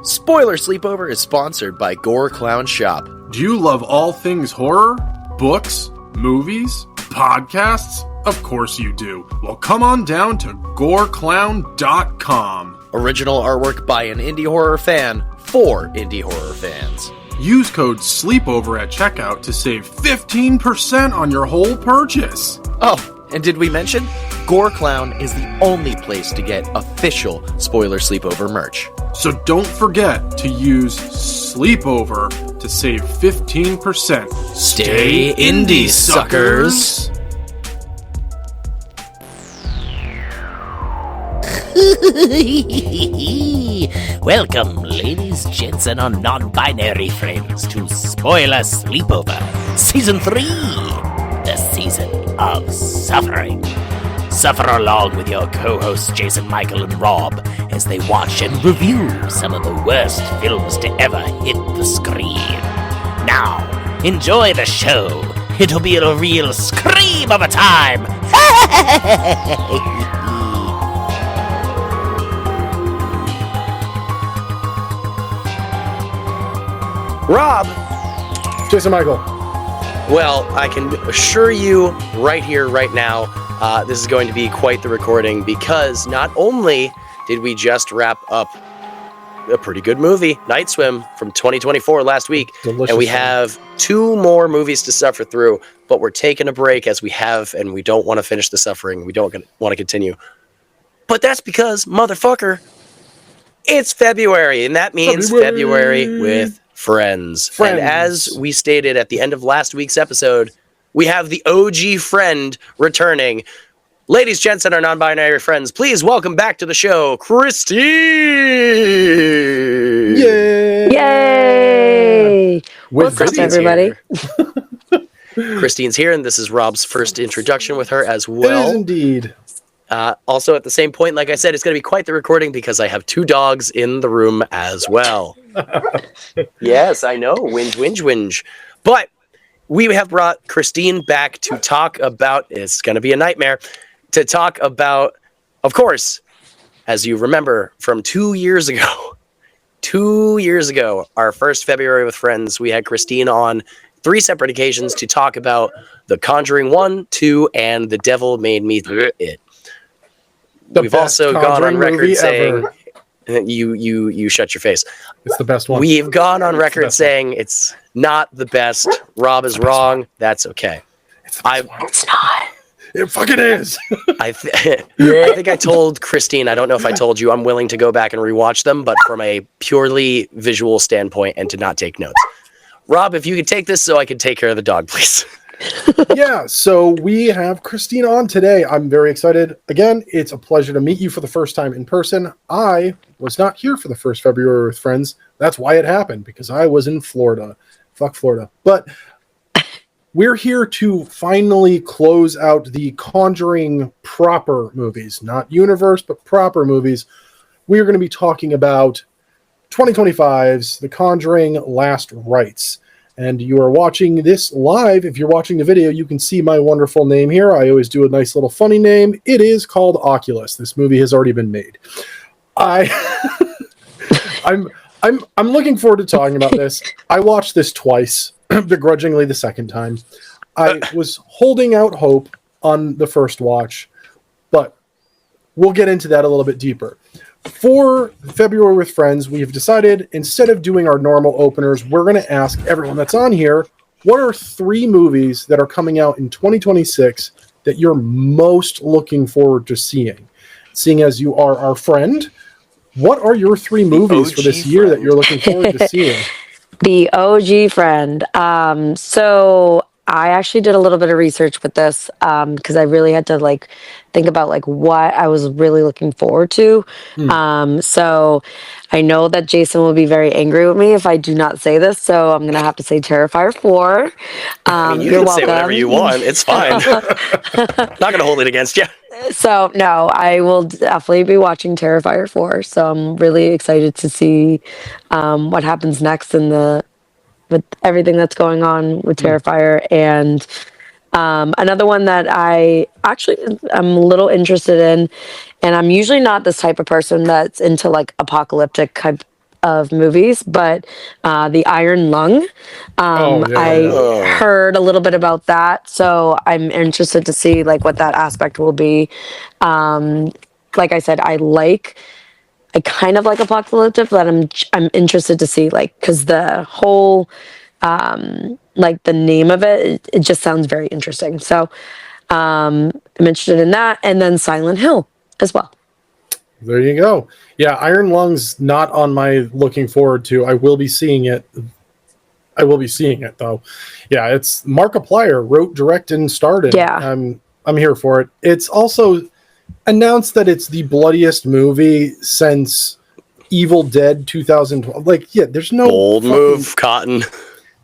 Spoiler Sleepover is sponsored by Gore Clown Shop. Do you love all things horror? Books? Movies? Podcasts? Of course you do. Well, come on down to goreclown.com. Original artwork by an indie horror fan for indie horror fans. Use code SLEEPOVER at checkout to save 15% on your whole purchase. Oh, and did we mention? Gore Clown is the only place to get official Spoiler Sleepover merch. So don't forget to use Sleepover to save 15%. Stay indie, suckers! Welcome, ladies, gents, and our non-binary friends to Spoiler Sleepover, Season 3, the Season of Suffering. Suffer along with your co-hosts Jason, Michael, and Rob as they watch and review some of the worst films to ever hit the screen. Now, enjoy the show. It'll be a real scream of a time. Rob! Jason Michael. Well, I can assure you right here, right now, this is going to be quite the recording because not only did we just wrap up a pretty good movie, Night Swim, from 2024 last week, Delicious. And we have 2 more movies to suffer through, but we're taking a break as we have, and we don't want to finish the suffering. We don't want to continue. But that's because, motherfucker, it's February, and that means February with friends. And as we stated at the end of last week's episode, we have the OG friend returning. Ladies, gents, and our non-binary friends, please welcome back to the show, Christine! Yay! Yay! What's up, everybody? Christine's here, and this is Rob's first introduction with her as well. It is indeed. Also, at the same point, like I said, it's going to be quite the recording because I have 2 dogs in the room as well. Yes, I know. Whinge, whinge, whinge. But we have brought Christine back to talk about, it's going to be a nightmare, to talk about, of course, as you remember from 2 years ago, our first February with Friends, we had Christine on 3 separate occasions to talk about The Conjuring 1, 2, and The Devil Made Me Do It. We've also gone on record saying you shut your face. It's the best one. We've gone on record saying it's not the best. Rob is wrong. That's okay. It's not. It fucking is. I think I told Christine, I don't know if I told you, I'm willing to go back and rewatch them, but from a purely visual standpoint and to not take notes. Rob, if you could take this so I could take care of the dog, please. Yeah, so we have Christine on today. I'm very excited. Again, it's a pleasure to meet you for the first time in person. I was not here for the first February with Friends. That's why it happened, because I was in Florida. Fuck Florida. But we're here to finally close out the Conjuring proper movies. Not universe, but proper movies. We are going to be talking about 2025's The Conjuring Last Rites. And you are watching this live. If you're watching the video, you can see my wonderful name here. I always do a nice little funny name. It is called Oculus. This movie has already been made. I'm looking forward to talking about this. I watched this twice, begrudgingly the second time. I was holding out hope on the first watch, but we'll get into that a little bit deeper. For February with Friends, we have decided, instead of doing our normal openers, we're going to ask everyone that's on here, what are 3 movies that are coming out in 2026 that you're most looking forward to seeing? Seeing as you are our friend, what are your 3 movies for this year that you're looking forward to seeing? The OG friend. So I actually did a little bit of research with this because I really had to think about what I was really looking forward to. So I know that Jason will be very angry with me if I do not say this, so I'm gonna have to say Terrifier 4. You can you're welcome. say whatever you want. It's fine. Not gonna hold it against you. So no, I will definitely be watching Terrifier 4. So I'm really excited to see what happens next with everything that's going on with Terrifier. And another one that I'm a little interested in, and I'm usually not this type of person that's into apocalyptic of movies, but the Iron Lung. I heard a little bit about that, so I'm interested to see like what that aspect will be. Like I said, I kind of like apocalyptic, but I'm interested to see like because the whole like the name of it just sounds very interesting. So I'm interested in that, and then Silent Hill as well. There you go. Yeah, Iron Lungs not on my looking forward to. I will be seeing it. I will be seeing it though. Yeah, it's Markiplier wrote, directed, and starred in it. Yeah. I'm here for it. It's also announced that it's the bloodiest movie since Evil Dead 2012. Like, yeah, there's no bold move, Cotton.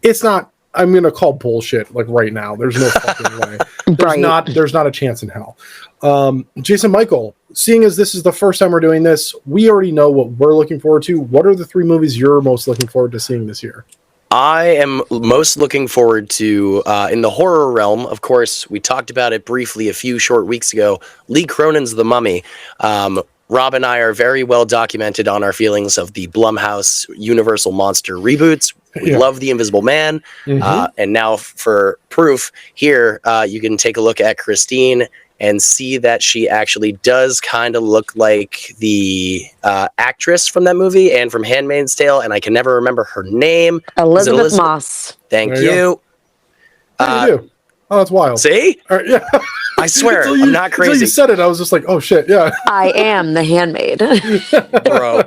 It's not. I'm gonna call bullshit like right now. There's no fucking way. There's not a chance in hell. Jason Michael, seeing as this is the first time we're doing this, we already know what we're looking forward to. What are the 3 movies you're most looking forward to seeing this year? I am most looking forward to, in the horror realm, of course, we talked about it briefly a few short weeks ago, Lee Cronin's The Mummy. Rob and I are very well documented on our feelings of the Blumhouse Universal Monster reboots. We love The Invisible Man. And now for proof here, you can take a look at Christine and see that she actually does kind of look like the actress from that movie and from Handmaid's Tale, and I can never remember her name. Elizabeth Moss. Thank you. Yeah, you do. Oh, that's wild. See? Yeah. I swear, I'm not crazy. Until you said it, I was just like, oh shit, yeah. I am the handmaid. Bro,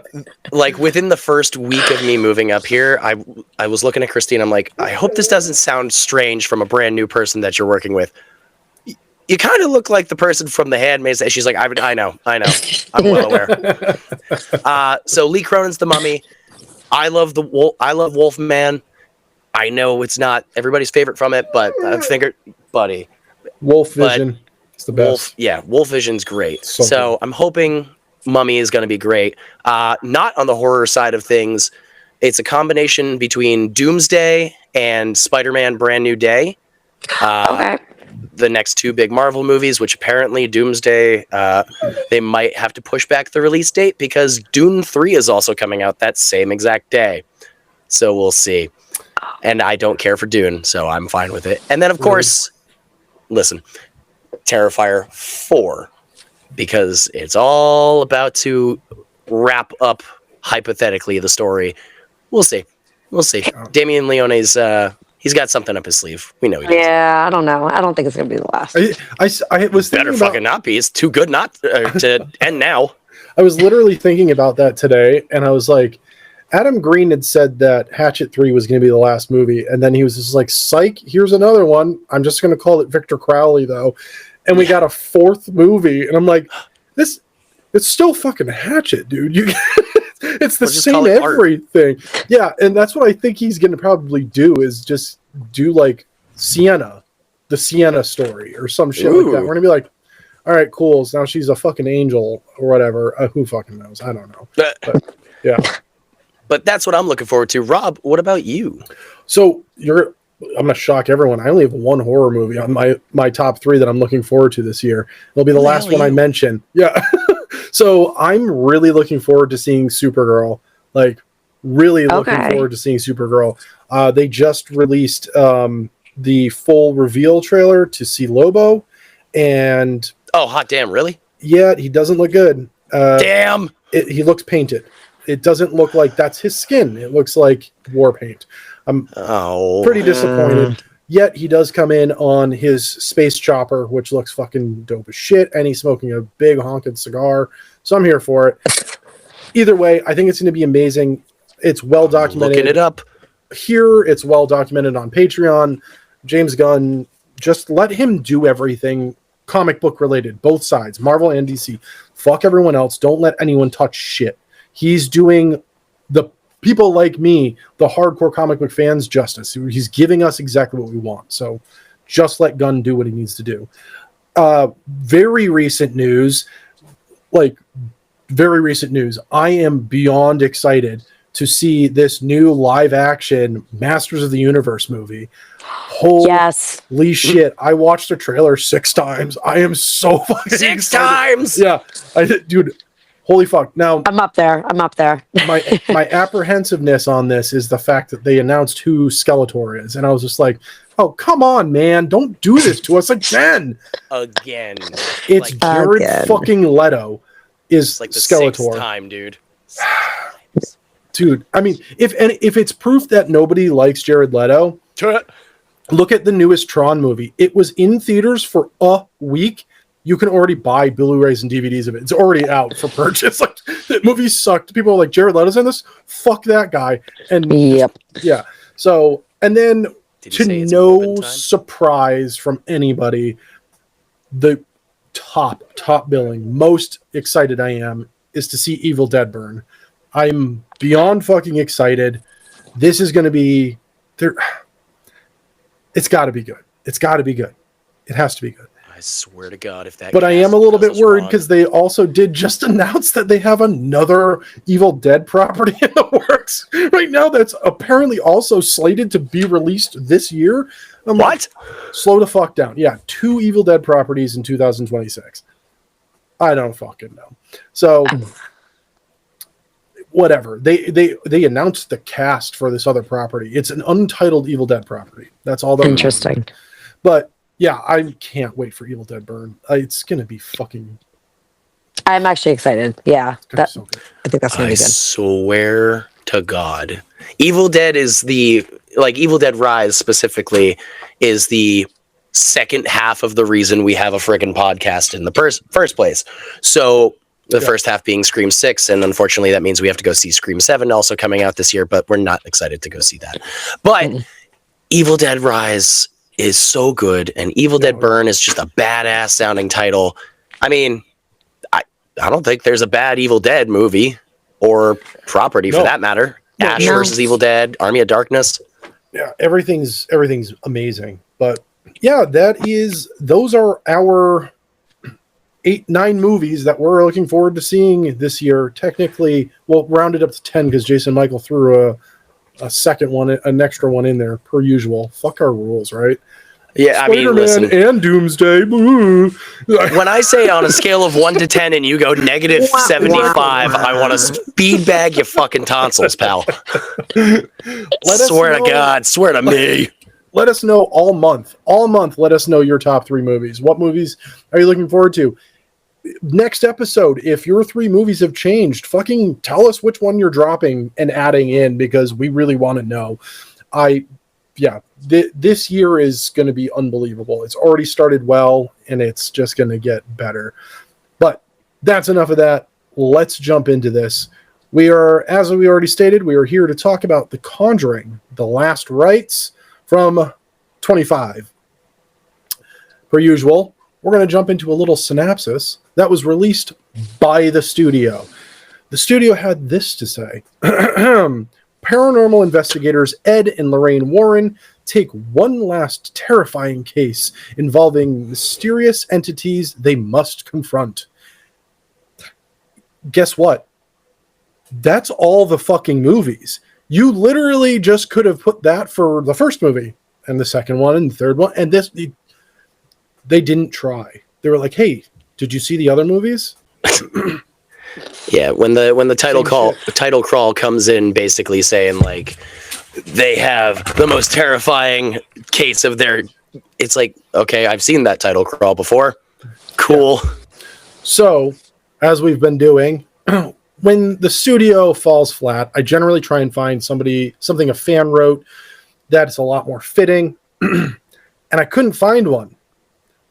like within the first week of me moving up here, I was looking at Christine, I'm like, I hope this doesn't sound strange from a brand new person that you're working with. You kind of look like the person from The Handmaid's Tale. She's like, I know. I'm well aware. So Lee Cronin's The Mummy. I love Wolfman. I know it's not everybody's favorite from it, but I figured, buddy. Wolf Vision. It's the best. Wolf Vision's great. So good. I'm hoping Mummy is going to be great. Not on the horror side of things. It's a combination between Doomsday and Spider-Man Brand New Day. Okay. The next 2 big Marvel movies, which apparently Doomsday, they might have to push back the release date because Dune 3 is also coming out that same exact day. So we'll see. And I don't care for Dune, so I'm fine with it. And then, of course, listen, Terrifier 4, because it's all about to wrap up, hypothetically, the story. We'll see. Damien Leone's... he's got something up his sleeve. We know he does. Yeah, I don't know. I don't think it's going to be the last. I was better fucking not be. It's too good not to end now. I was literally thinking about that today, and I was like, Adam Green had said that Hatchet 3 was going to be the last movie, and then he was just like, psych, here's another one. I'm just going to call it Victor Crowley, though. And we got a 4th movie, and I'm like, it's still fucking Hatchet, dude. It's the same everything. Yeah, and that's what I think he's going to probably do is just do like Sienna, the Sienna story or some shit like that. We're going to be like, all right, cool. So now she's a fucking angel or whatever. Who fucking knows? I don't know. But, yeah. But that's what I'm looking forward to. Rob, what about you? So I'm going to shock everyone. I only have 1 horror movie on my top 3 that I'm looking forward to this year. It'll be the last one I mention. Yeah. So I'm really looking forward to seeing Supergirl. Like, really looking forward to seeing Supergirl. They just released the full reveal trailer to see Lobo. And... oh, hot damn, really? Yeah, he doesn't look good. Damn! He looks painted. It doesn't look like that's his skin. It looks like war paint. I'm pretty disappointed. Yet he does come in on his space chopper, which looks fucking dope as shit, and he's smoking a big honking cigar. So I'm here for it. Either way, I think it's going to be amazing. It's well documented. Looking it up. Here, it's well documented on Patreon. James Gunn, just let him do everything comic book related, both sides, Marvel and DC. Fuck everyone else. Don't let anyone touch shit. He's doing the people like me, the hardcore comic book fans, justice. He's giving us exactly what we want. So just let Gunn do what he needs to do. Very recent news. I am beyond excited to see this new live action Masters of the Universe movie. Holy shit. I watched the trailer 6 times. I am so fucking 6 times. Yeah. Dude, Holy fuck. Now, I'm up there. my apprehensiveness on this is the fact that they announced who Skeletor is. And I was just like, oh, come on, man. Don't do this to us again. Again. It's Like, Jared fucking Leto is it's like the Skeletor. 6th time, dude. Dude, I mean, if it's proof that nobody likes Jared Leto, look at the newest Tron movie. It was in theaters for a week. You can already buy Blu-rays and DVDs of it. It's already out for purchase. Like, the movie sucked. People are like, Jared Leto's in this? Fuck that guy. And Yep. yeah. So, and then Did you say to it's no moving time? surprise from anybody, the top billing, most excited I am is to see Evil Dead burn. I'm beyond fucking excited. This is going to be there. It's got to be good. It's got to be good. It has to be good. I swear to God, if that. But I am a little bit does us worried wrong- because they also did just announce that they have another Evil Dead property in the works right now that's apparently also slated to be released this year. I'm like, What? slow the fuck down. Yeah, 2 Evil Dead properties in 2026. I don't fucking know. So whatever. They announced the cast for this other property. It's an untitled Evil Dead property. That's all. Interesting. But yeah, I can't wait for Evil Dead Burn. It's gonna be fucking. I'm actually excited. Yeah, It's gonna be so good. I think that's gonna I be good. swear to God, Evil Dead is Evil Dead Rise specifically is the second half of the reason we have a friggin' podcast in the first place. So the first half being Scream 6, and unfortunately that means we have to go see Scream 7 also coming out this year, but we're not excited to go see that. But Evil Dead Rise is so good, and Evil Dead Burn is just a badass sounding title. I mean, I don't think there's a bad Evil Dead movie or property for that matter. Ash versus Evil Dead, Army of Darkness. Yeah, everything's amazing. But yeah, those are our 8-9 movies that we're looking forward to seeing this year. Technically, well, rounded up to 10 because Jason Michael threw a second one, an extra one in there per usual. Fuck our rules, right? Yeah, I mean, Spider-Man listen. and Doomsday. Boo. When I say on a scale of 1 to 10 and you go negative 75, I want to speed bag your fucking tonsils, pal. Swear to God, swear to me. Let us know all month. Let us know your top 3 movies. What movies are you looking forward to? Next episode, if your 3 movies have changed, fucking tell us which one you're dropping and adding in because we really want to know. This year is going to be unbelievable. It's already started well, and it's just going to get better. But that's enough of that. Let's jump into this. We are, as we already stated, we are here to talk about The Conjuring, The Last Rites from 25. Per usual, we're going to jump into a little synopsis that was released by the studio. The studio had this to say. Paranormal investigators Ed and Lorraine Warren take one last terrifying case involving mysterious entities they must confront. Guess what? That's all the fucking movies. You literally just could have put that for the first movie and the second one and the third one. And this, they didn't try. They were like, hey, did you see the other movies? Yeah, when the title crawl comes in basically saying like they have the most terrifying case of their, it's like, okay, I've seen that title crawl before. Cool. Yeah. So, as we've been doing, when the studio falls flat, I generally try and find something a fan wrote that's a lot more fitting. And I couldn't find one.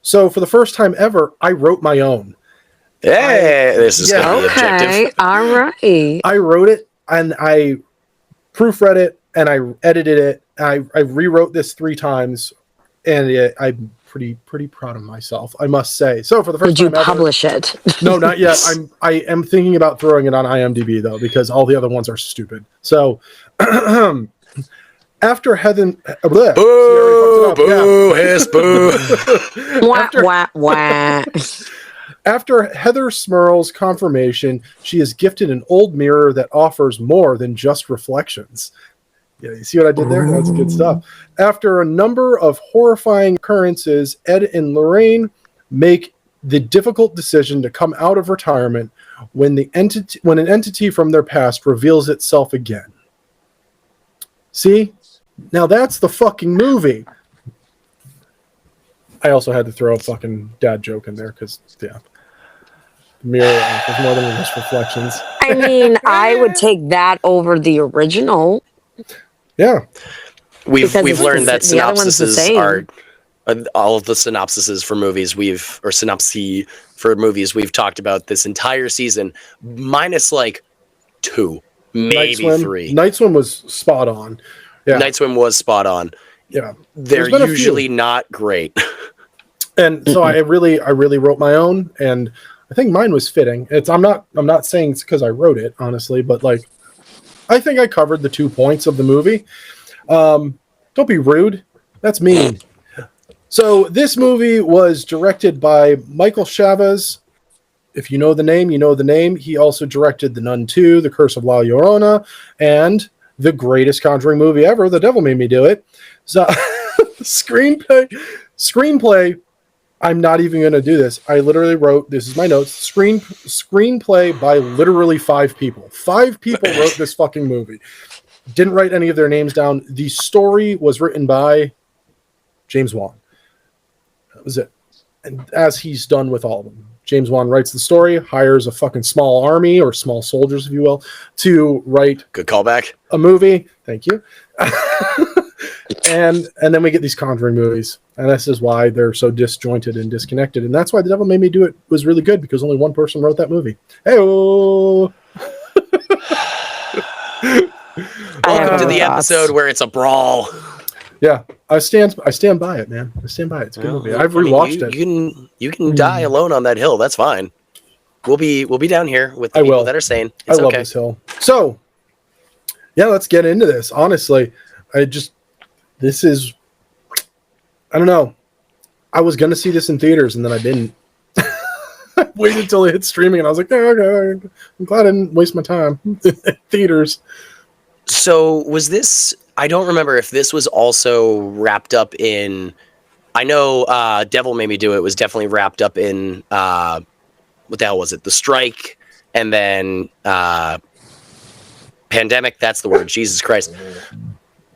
So for the first time ever, I wrote my own. Hey, this is going to be objective. Okay, all right. I wrote it and I proofread it and I edited it. I rewrote this 3 times, and I'm pretty proud of myself, I must say. So for the first time Did you publish it? No, not yet. I am thinking about throwing it on IMDb though, because all the other ones are stupid. So after Heather, Boo, hiss, boo. Wah, wah, wah. After Heather Smurl's confirmation, she is gifted an old mirror that offers more than just reflections. Yeah, you see what I did there? That's good stuff. After a number of horrifying occurrences, Ed and Lorraine make the difficult decision to come out of retirement when an entity from their past reveals itself again. See? Now that's the fucking movie. I also had to throw a fucking dad joke in there because, yeah. Mirror offers more than just reflections. I mean, I would take that over the original. Yeah. We've learned that the other one's the synopsises same. are all of the synopsises for movies synopsis for movies we've talked about this entire season, minus like 2, maybe 3. Night Swim was spot on. Yeah. Night Swim was spot on. Yeah. They're usually not great. And so I really wrote my own, and I think mine was fitting. I'm not saying it's because I wrote it, honestly, but like I think I covered the 2 points of the movie. Don't be rude. That's mean. So this movie was directed by Michael Chavez. If you know the name, you know the name. He also directed The Nun 2, The Curse of La Llorona, and the greatest Conjuring movie ever, The Devil Made Me Do It. So screenplay, I'm not even going to do this. I literally wrote, this is my notes, screenplay by literally 5 people. 5 people wrote this fucking movie. Didn't write any of their names down. The story was written by James Wan. That was it. And as he's done with all of them. James Wan writes the story, hires a fucking small army, or small soldiers, if you will, to write Good callback. a movie. Thank you. and then we get these Conjuring movies. And this is why they're so disjointed and disconnected. And that's why The Devil Made Me Do It was really good, because only one person wrote that movie. Hey-oh! Welcome to the episode where it's a brawl. Yeah, I stand by it, man. I stand by it. It's a good movie. I've rewatched it. You can die alone on that hill. That's fine. We'll be down here with the people that are sane. It's I love okay. this hill. So, yeah, let's get into this. Honestly, I don't know. I was gonna see this in theaters, and then I didn't. I waited until it hit streaming, and I was like, oh, okay, I'm glad I didn't waste my time in theaters. So was this? I don't remember if this was also wrapped up in. I know Devil Made Me Do It was definitely wrapped up in what the hell was it? The strike, and then pandemic. That's the word. Jesus Christ.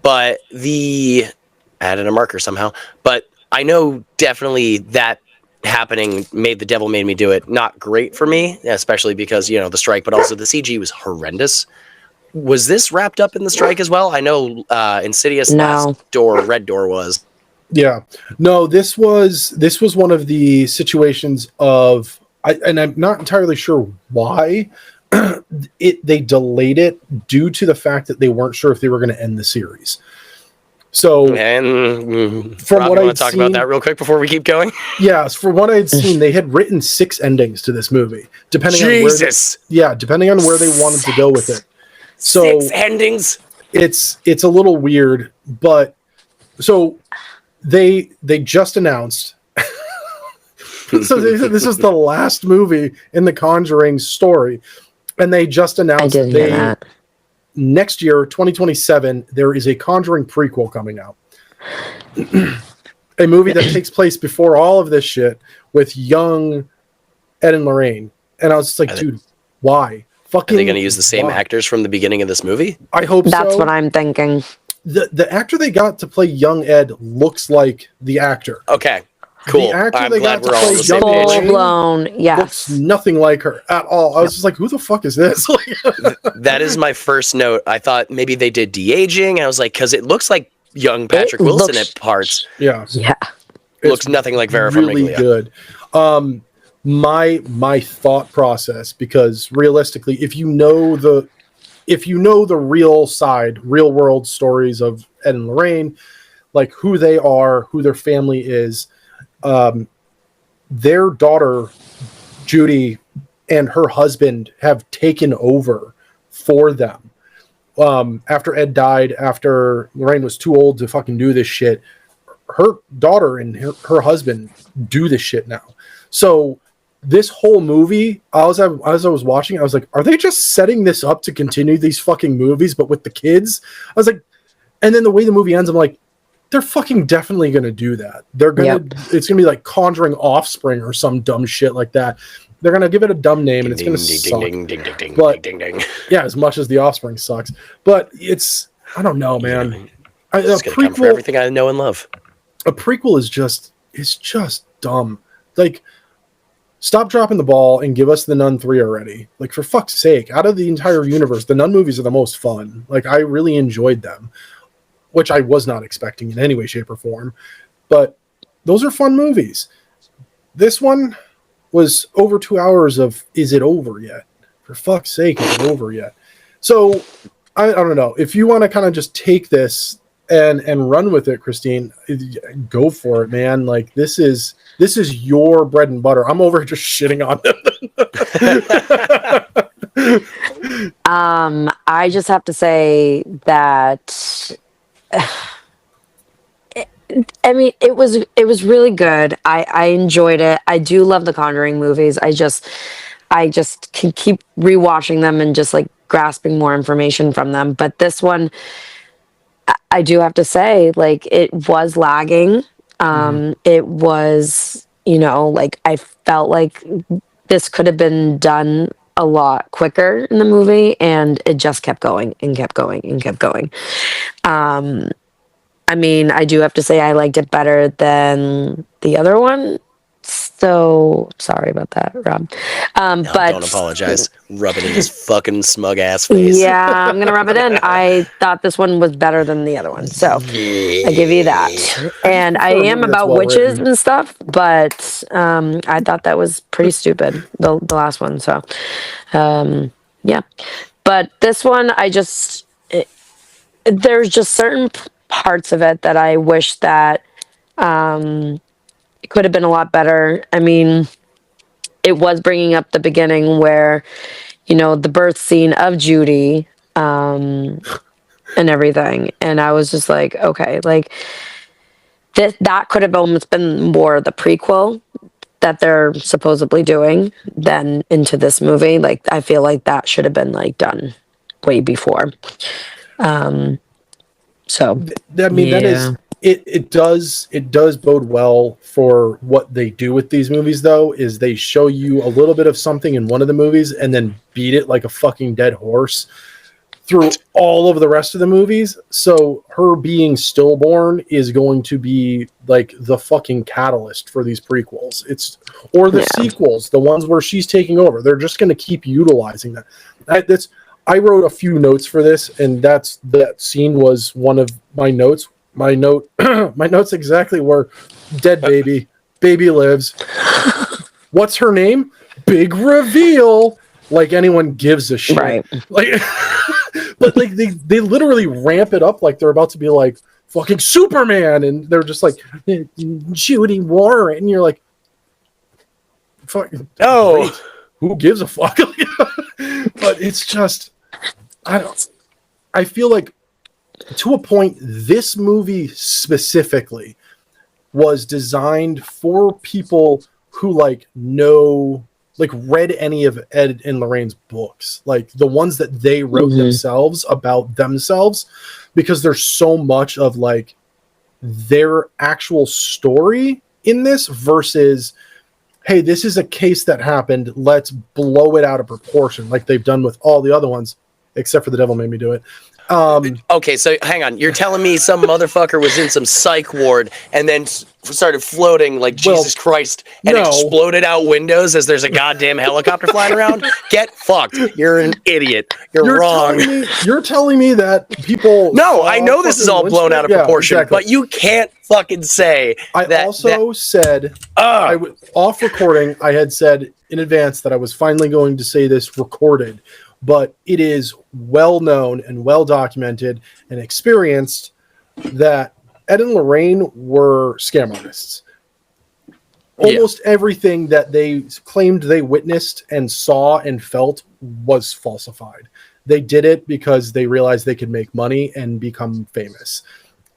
But I added a marker somehow. But I know definitely that happening made The Devil Made Me Do It not great for me, especially because the strike, but also the CG was horrendous. Was this wrapped up in the strike as well? I know Insidious Last Door, Red Door was. Yeah. No, this was one of the situations of, and I'm not entirely sure why, they delayed it due to the fact that they weren't sure if they were going to end the series. So, and from Rob, what you I want to talk about that real quick before we keep going? Yes, from what I had seen, they had written 6 endings to this movie, depending on where they wanted to go with it. So 6 endings. It's a little weird, but so they just announced. So this is the last movie in the Conjuring story, and they just announced next year, 2027, there is a Conjuring prequel coming out. A movie that takes place before all of this shit with young Ed and Lorraine, and I was just like, dude, why? Are they going to use the same actors from the beginning of this movie? I hope so. That's what I'm thinking. The actor they got to play young Ed looks like the actor. Okay, cool. The actor I'm they glad got we're to all on play the same young page. Lorraine Full-blown, yes. looks nothing like her at all. I was just like, who the fuck is this? That is my first note. I thought maybe they did de-aging. I was like, because it looks like young Patrick Wilson at parts. Yeah. It looks nothing like Vera really Farmiga. Good. My thought process, because realistically, if you know the real world stories of Ed and Lorraine, like who they are, who their family is, their daughter Judy and her husband have taken over for them. After Ed died, after Lorraine was too old to fucking do this shit, her daughter and her husband do this shit now. So this whole movie, as I was watching, I was like, are they just setting this up to continue these fucking movies, but with the kids? I was like, and then the way the movie ends, I'm like, they're fucking definitely going to do that. They're going to, it's going to be like Conjuring Offspring or some dumb shit like that. They're going to give it a dumb name and it's going to suck. But yeah, as much as the Offspring sucks, but it's, I don't know, man. It's going to come for everything I know and love. A prequel is just dumb. Like, stop dropping the ball and give us The Nun 3 already. Like, for fuck's sake, out of the entire universe, the Nun movies are the most fun. Like, I really enjoyed them, which I was not expecting in any way, shape, or form. But those are fun movies. This one was over 2 hours of, is it over yet? For fuck's sake, is it over yet? So, I don't know. If you want to kind of just take this and run with it, Christine, go for it, man. Like, this is your bread and butter. I'm over here just shitting on them. I just have to say that I mean, it was really good. I enjoyed it. I do love the Conjuring movies. I just can keep rewatching them and just like grasping more information from them. But this one, I do have to say, like, it was lagging. It was, like, I felt like this could have been done a lot quicker in the movie, and it just kept going and kept going and kept going. I mean, I do have to say I liked it better than the other one. So sorry about that, Rob. No, but don't apologize. Rub it in his fucking smug ass face. Yeah, I'm gonna rub it in. I thought this one was better than the other one, so I give you that. And I am about witches and stuff, but I thought that was pretty stupid, the last one. So yeah, but this one, there's just certain parts of it that I wish that it could have been a lot better. I mean, it was bringing up the beginning where, the birth scene of Judy and everything. And I was just like, okay, like that could have almost been more the prequel that they're supposedly doing than into this movie. Like, I feel like that should have been like done way before. So I mean, that is, it does bode well for what they do with these movies, though, is they show you a little bit of something in one of the movies and then beat it like a fucking dead horse through all of the rest of the movies. So her being stillborn is going to be like the fucking catalyst for these prequels. Or the sequels, the ones where she's taking over. They're just going to keep utilizing that. I wrote a few notes for this, and that scene was one of my notes. My notes exactly were dead baby lives. What's her name? Big reveal. Like anyone gives a shit. Right. Like, but like they literally ramp it up like they're about to be like fucking Superman, and they're just like Judy Warren, and you're like, fucking great. Who gives a fuck? But it's just, I feel like, to a point, this movie specifically was designed for people who read any of Ed and Lorraine's books, like the ones that they wrote themselves about themselves, because there's so much of like their actual story in this versus, hey, this is a case that happened, let's blow it out of proportion like they've done with all the other ones, except for The Devil Made Me Do It. Okay, so hang on. You're telling me some motherfucker was in some psych ward and then started floating like Jesus Christ and exploded out windows as there's a goddamn helicopter flying around? Get fucked. You're an idiot. You're wrong. You're telling me that people... No, I know this is all blown out of proportion, but you can't fucking say said, off recording, I had said in advance that I was finally going to say this recorded, but it is well known and well documented and experienced that Ed and Lorraine were scam artists. Almost everything that they claimed they witnessed and saw and felt was falsified. They did it because they realized they could make money and become famous.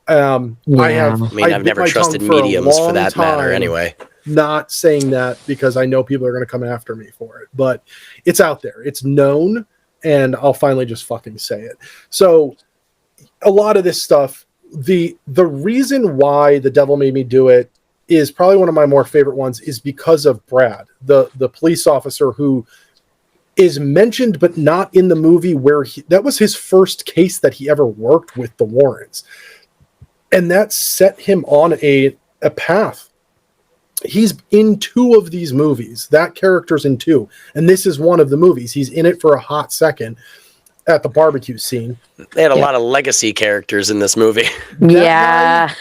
I've never trusted mediums for that matter anyway. Not saying that because I know people are going to come after me for it, but it's out there. It's known, and I'll finally just fucking say it. So a lot of this stuff, the reason why The Devil Made Me Do It is probably one of my more favorite ones is because of Brad, the police officer who is mentioned but not in the movie, where that was his first case that he ever worked with the Warrens. And that set him on a path. He's in 2 of these movies. That character's in 2. And this is one of the movies. He's in it for a hot second at the barbecue scene. They had a lot of legacy characters in this movie. That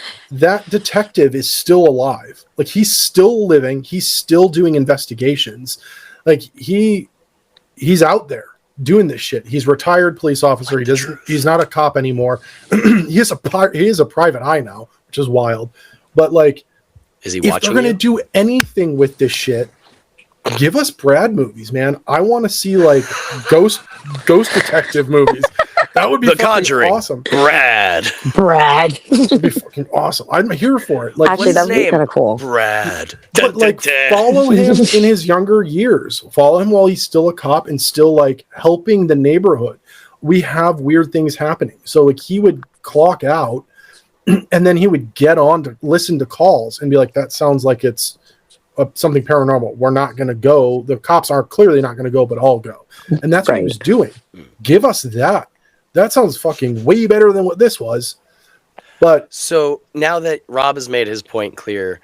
detective is still alive. Like, he's still living. He's still doing investigations. Like, he's out there doing this shit. He's retired police officer. He's not a cop anymore. he is a private eye now, which is wild. But like, is he if watching? If they're gonna do anything with this shit, give us Brad movies, man. I want to see like ghost detective movies. That would be The Conjuring. Awesome. Brad. That'd be fucking awesome. I'm here for it. Like, Actually, that would be kind of cool. Brad. But like, follow him in his younger years. Follow him while he's still a cop and still like helping the neighborhood. We have weird things happening. So like, he would clock out, and then he would get on to listen to calls and be like, "That sounds like it's something paranormal. We're not going to go. The cops are clearly not going to go, but I'll go." And that's what he was doing. Give us that. That sounds fucking way better than what this was. But so now that Rob has made his point clear,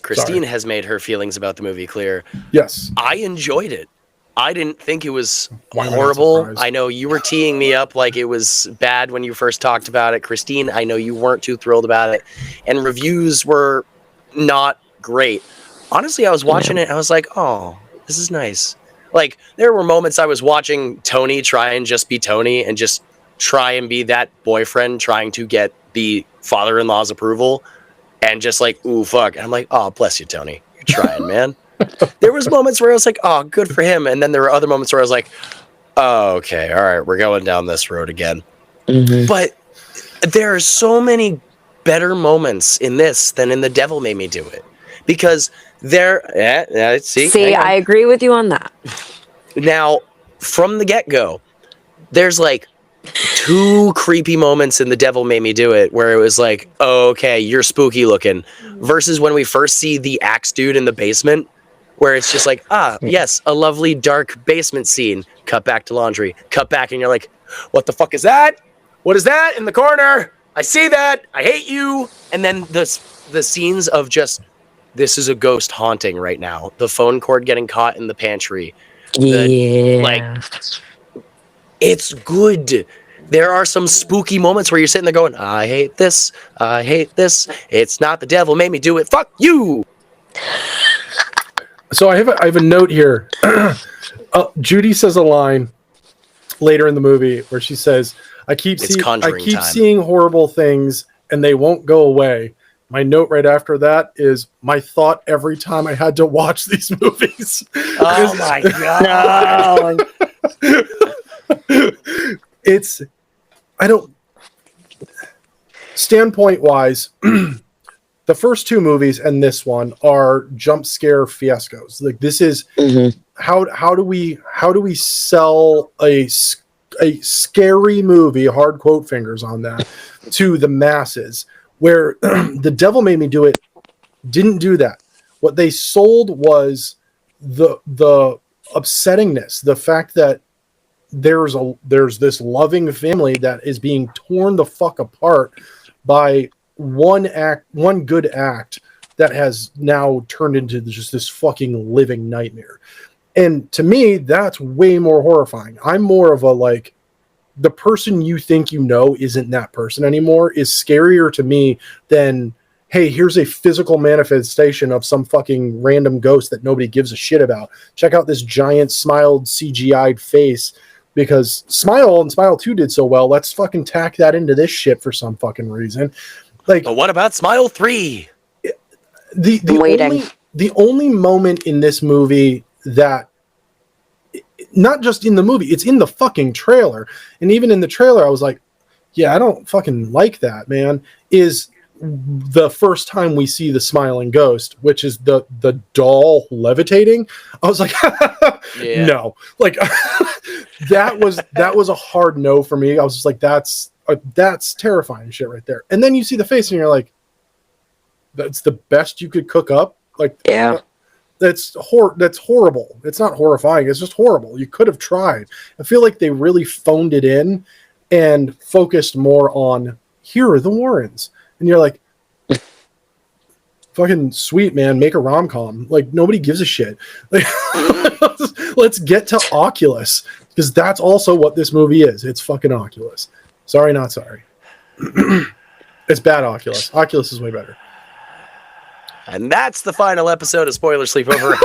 Christine has made her feelings about the movie clear. Yes. I enjoyed it. I didn't think it was horrible. I know you were teeing me up like it was bad when you first talked about it. Christine, I know you weren't too thrilled about it. And reviews were not great. Honestly, I was watching it. I was like, oh, this is nice. Like, there were moments I was watching Tony try and just be Tony and just try and be that boyfriend trying to get the father-in-law's approval and just like, ooh, fuck. And I'm like, oh, bless you, Tony. You're trying, man. There was moments where I was like, oh, good for him. And then there were other moments where I was like, oh, okay, all right, we're going down this road again. Mm-hmm. But there are so many better moments in this than in The Devil Made Me Do It. Because see, I agree with you on that. Now, from the get-go, there's like 2 creepy moments in The Devil Made Me Do It where it was like, oh, okay, you're spooky looking, versus when we first see the axe dude in the basement, where it's just like, yes, a lovely dark basement scene. Cut back to laundry. Cut back, and you're like, what the fuck is that? What is that in the corner? I see that. I hate you. And then the scenes of just, this is a ghost haunting right now. The phone cord getting caught in the pantry. It's good. There are some spooky moments where you're sitting there going, I hate this. I hate this. It's not The Devil Made Me Do It. Fuck you. So I have a note here. Judy says a line later in the movie where she says, I keep seeing horrible things and they won't go away. My note right after that is my thought every time I had to watch these movies. Oh my God. Standpoint wise, the first 2 movies and this one are jump scare fiascos. Like, this is how do we sell a scary movie, hard quote fingers on that, to the masses, where The Devil Made Me Do It didn't do that. What they sold was the upsettingness, the fact that there's this loving family that is being torn the fuck apart by one good act that has now turned into just this fucking living nightmare. And to me, that's way more horrifying. I'm more of a, like, the person you think you know isn't that person anymore is scarier to me than, hey, here's a physical manifestation of some fucking random ghost that nobody gives a shit about. Check out this giant smiled CGI'd face, because Smile and Smile 2 did so well. Let's fucking tack that into this shit for some fucking reason. Like, but what about Smile 3? The only moment in this movie that, not just in the movie, it's in the fucking trailer. And even in the trailer, I was like, yeah, I don't fucking like that, man, is the first time we see the smiling ghost, which is the doll levitating. I was like, no, like that was a hard no for me. I was just like, that's terrifying shit right there. And then you see the face and you're like, that's the best you could cook up. Like, Yeah. that's horrible. It's not horrifying. It's just horrible. You could have tried. I feel like they really phoned it in and focused more on, here are the Warrens. And you're like, fucking sweet, man. Make a rom-com. Like, nobody gives a shit. Like, let's get to Oculus, because that's also what this movie is. It's fucking Oculus. Sorry, not sorry. It's bad Oculus. Oculus is way better. And that's the final episode of Spoiler Sleepover.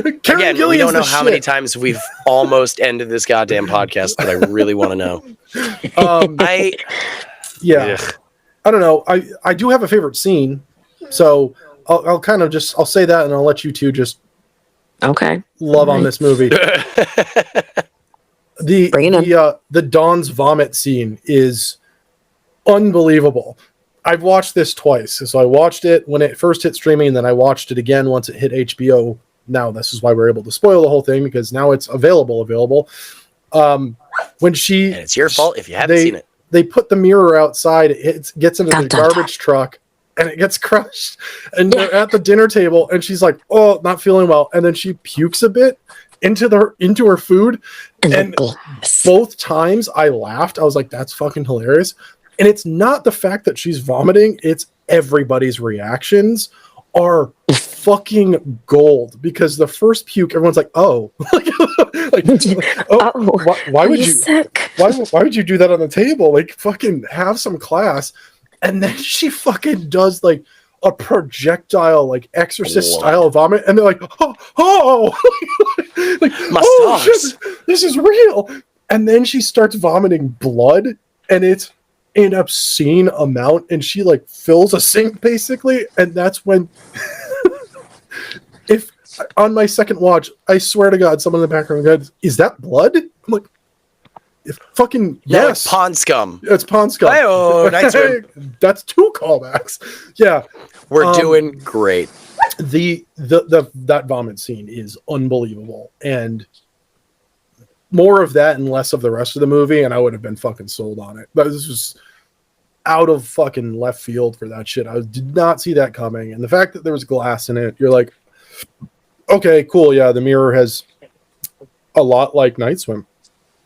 Again, we don't know how many times we've almost ended this goddamn podcast, but I really want to know. Yeah. Ugh. I don't know. I do have a favorite scene, so I'll kind of just, I'll say that, and I'll let you two just love on this movie. The Dawn's vomit scene is unbelievable. I've watched this twice. So I watched it when it first hit streaming, and then I watched it again once it hit HBO. Now this is why we're able to spoil the whole thing, because now it's available. When she, and it's your fault if you haven't seen it. They put the mirror outside. It gets into the garbage truck, and it gets crushed. And they're at the dinner table, and she's like, "Oh, not feeling well," and then she pukes a bit into her food. And both times I laughed. I was like, "That's fucking hilarious." And it's not the fact that she's vomiting, it's everybody's reactions are fucking gold, because the first puke, everyone's like, "Oh, why would you sick? Why would you do that on the table? Like, fucking have some class." And then she fucking does like a projectile, like Exorcist style vomit, and they're like, "Oh, like, oh shit, this is real." And then she starts vomiting blood, and it's an obscene amount, and she like fills a sink basically. And that's when if on my second watch, I swear to God, someone in the background goes, "Is that blood?" I'm like, if fucking yes, like pond scum. It's pond scum. Hey-oh, nice one. That's 2 callbacks. Yeah, we're doing great. That vomit scene is unbelievable, and more of that and less of the rest of the movie, and I would have been fucking sold on it. But this was out of fucking left field for that shit. I did not see that coming. And the fact that there was glass in it, you're like, okay, cool. Yeah, the mirror has a lot like Night Swim.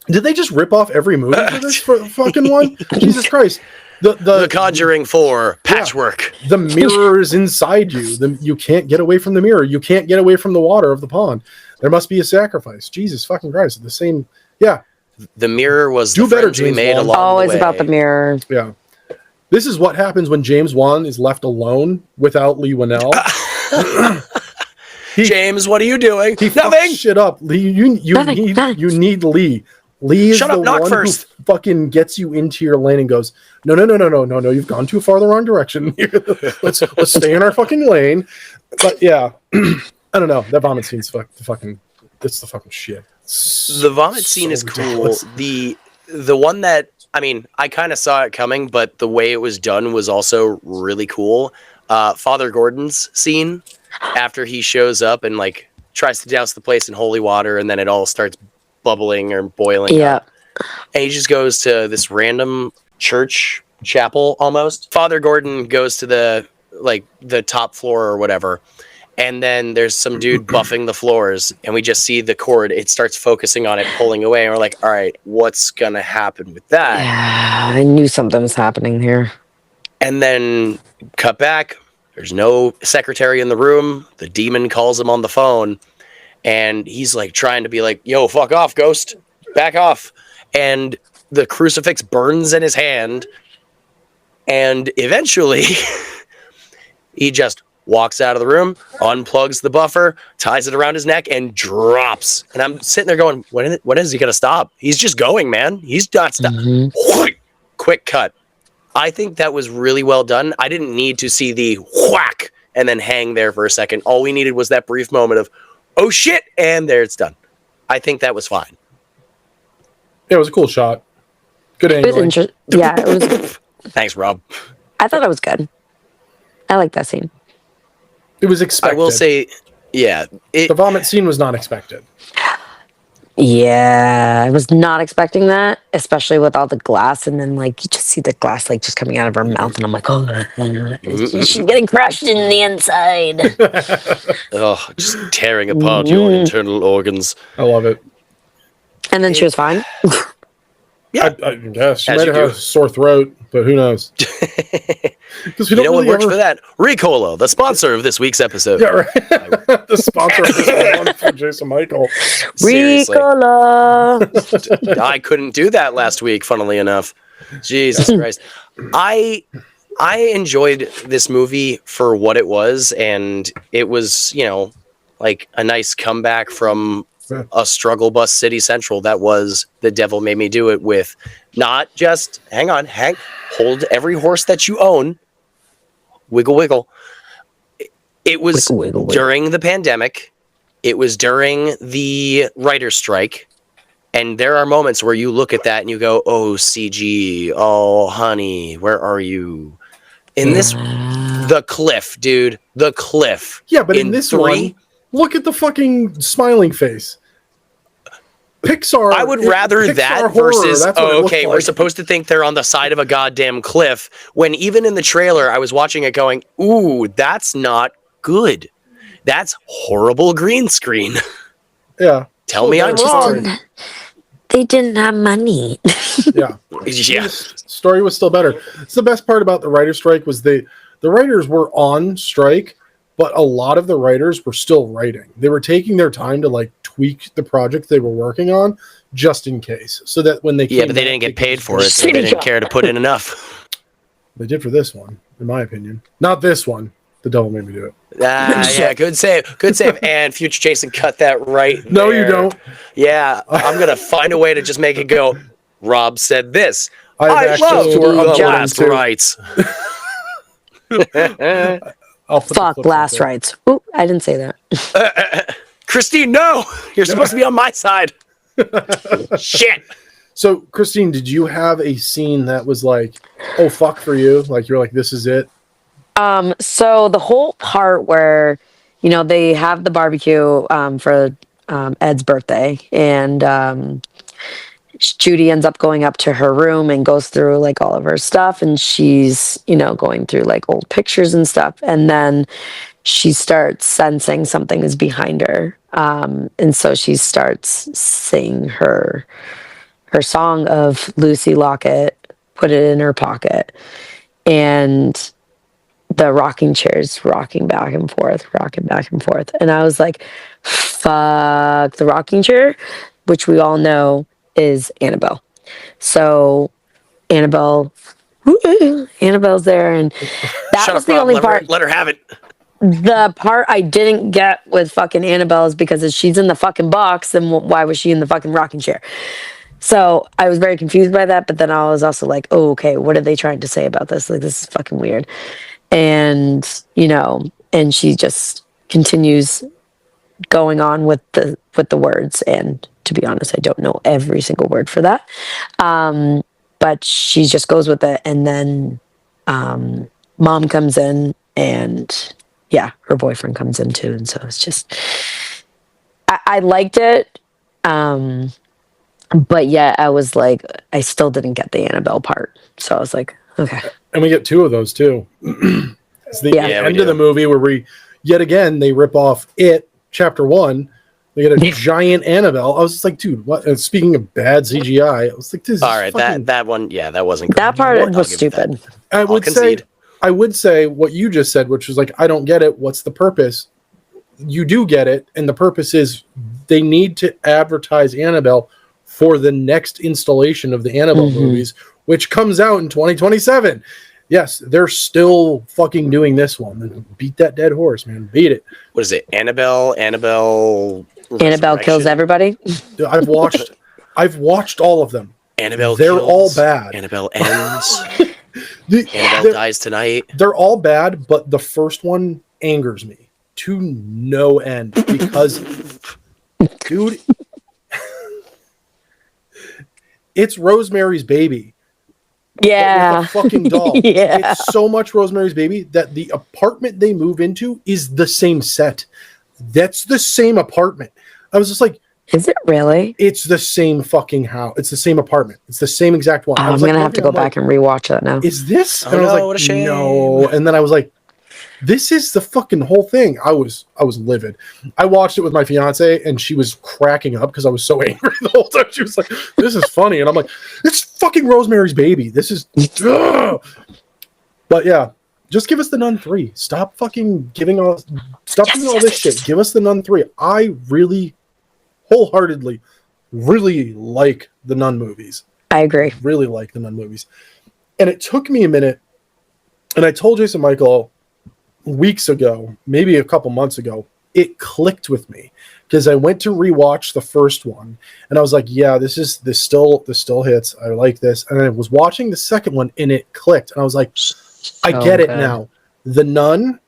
Did they just rip off every movie for this fucking one? Jesus Christ. The Conjuring 4 patchwork. Yeah, the mirror is inside you. You can't get away from the mirror. You can't get away from the water of the pond. There must be a sacrifice. Jesus fucking Christ. The same. Yeah. The mirror was the friends we made along always the way. about the mirror. Yeah. This is what happens when James Wan is left alone without Lee Winnell. James, what are you doing? He Nothing. Shit up, Lee. You need Lee. Lee is the one who fucking gets you into your lane and goes, no. You've gone too far the wrong direction. let's stay in our fucking lane. But yeah, I don't know. That vomit scene's it's the fucking shit. The vomit scene is cool. The one that, I mean, I kind of saw it coming, but the way it was done was also really cool. Father Gordon's scene after he shows up and like tries to douse the place in holy water, and then it all starts bubbling or boiling up. And he just goes to this random church chapel almost. Father Gordon goes to the top floor or whatever, and then there's some dude buffing the floors, and we just see the cord. It starts focusing on it, pulling away, and we're like, all right, what's gonna happen with that? Yeah, I knew something was happening here. And then cut back, there's no secretary in the room. The demon calls him on the phone, and he's like trying to be like, yo, fuck off, ghost, back off. And the crucifix burns in his hand, and eventually he just walks out of the room, unplugs the buffer, ties it around his neck, and drops. And I'm sitting there going, when is he going to stop? He's just going, man. He's not stopping. Mm-hmm. Quick cut. I think that was really well done. I didn't need to see the whack and then hang there for a second. All we needed was that brief moment of, oh shit, and there it's done. I think that was fine. Yeah, it was a cool shot. Good angle. Yeah, it was. Thanks, Rob. I thought it was good. I like that scene. It was expected. I will say, yeah. The vomit scene was not expected. Yeah, I was not expecting that, especially with all the glass, and then like you just see the glass like just coming out of her mouth, and I'm like, oh, she's getting crushed in the inside. Oh, just tearing apart your internal organs. I love it. And then she was fine. Yeah. I guess she As might you have had do. a sore throat, but who knows? Because we You don't know what really works ever... for that? Ricola, the sponsor of this week's episode. Yeah, right. The sponsor of this one for Jason Michael. Seriously. Ricola. I couldn't do that last week, funnily enough. Jesus Christ. I enjoyed this movie for what it was, and it was, like a nice comeback from a struggle bus city central that was The Devil Made Me Do It, with not just hold every horse that you own, wiggle. It was Wiggle. during the pandemic. It was during the writer's strike. And there are moments where you look at that and you go, oh, CG, oh, honey, where are you? In this, the cliff, dude, the cliff. Yeah, but in this one, look at the fucking smiling face. Pixar. I would rather Pixar that horror, versus, that's what it looks okay, we're like. supposed to think they're on the side of a goddamn cliff, when even in the trailer, I was watching it going, ooh, that's not good. That's horrible green screen. Yeah. Tell me I'm wrong. They didn't have money. Yeah. Yeah. Story was still better. It's the best part about the writer's strike was the writers were on strike, but a lot of the writers were still writing. They were taking their time to like tweak the project they were working on just in case, so that when they Yeah, but they didn't get paid for it, so they didn't care to put in enough. They did for this one, in my opinion. Not this one. The Devil Made Me Do It. Yeah, good save. Good save. And future Jason, cut that right No, there. you don't. Yeah, I'm going to find a way to just make it go, Rob said this. I have I access love to our the uploading last too. rights. I'll put the Fuck clips last up there. rights. Ooh, I didn't say that. Christine, no! You're supposed to be on my side. Shit. So, Christine, did you have a scene that was like, oh, fuck for you? Like, you're like, this is it? So the whole part where, they have the barbecue for Ed's birthday, and Judy ends up going up to her room and goes through like all of her stuff, and she's, going through like old pictures and stuff, and then she starts sensing something is behind her, and so she starts singing her song of Lucy Lockett, put it in her pocket, and the rocking chairs rocking back and forth. And I was like, fuck, the rocking chair, which we all know is Annabelle. So Annabelle's there, and that Shut was up, the Rob. only part. Let her have it. The part I didn't get with fucking Annabelle is because she's in the fucking box, then why was she in the fucking rocking chair? So I was very confused by that, but then I was also like, oh, okay, what are they trying to say about this? Like, this is fucking weird. And, and she just continues going on with the words. And to be honest, I don't know every single word for that. But she just goes with it. And then mom comes in, and yeah, her boyfriend comes in too. And so it's just, I liked it. But yeah, I was like, I still didn't get the Annabelle part. So I was like, okay. And we get two of those too. It's the Yeah. end of the movie where yet again, they rip off It, Chapter 1. They get a giant Annabelle. I was just like, dude, what? And speaking of bad CGI, I was like, this All is right, fucking... that one, yeah, that wasn't great. That part I'll was give it that. stupid. I would say what you just said, which was like, I don't get it. What's the purpose? You do get it. And the purpose is they need to advertise Annabelle for the next installation of the Annabelle movies, which comes out in 2027. Yes, they're still fucking doing this one. Beat that dead horse, man. Beat it. What is it? Annabelle Kills everybody. I've watched all of them. Annabelle They're kills. all bad. Annabelle ends. Annabelle dies tonight. They're all bad, but the first one angers me to no end because, dude, it's Rosemary's Baby. Yeah. With a fucking doll. Yeah. It's so much Rosemary's Baby that the apartment they move into is the same set. That's the same apartment. I was just like, Is it really? It's the same fucking house. It's the same apartment. It's the same exact one. Oh, I was I'm like, gonna have to looking, go I'm like, back and rewatch that now. is this? Oh, And I was no, like, what a shame. no. And then I was like, this is the fucking whole thing. I was livid. I watched it with my fiance, and she was cracking up because I was so angry the whole time. She was like, "This is funny," and I'm like, "It's fucking Rosemary's Baby. This is." Ugh. But yeah, just give us the Nun 3. Stop fucking giving us. Stop doing all this shit. Give us the Nun 3. I really, wholeheartedly, really like the Nun movies. I agree. Really like the Nun movies, and it took me a minute. And I told Jason Michael weeks ago, maybe a couple months ago, it clicked with me because I went to rewatch the first one, and I was like, "Yeah, this still hits. I like this." And I was watching the second one, and it clicked, and I was like, "I get it now. The Nun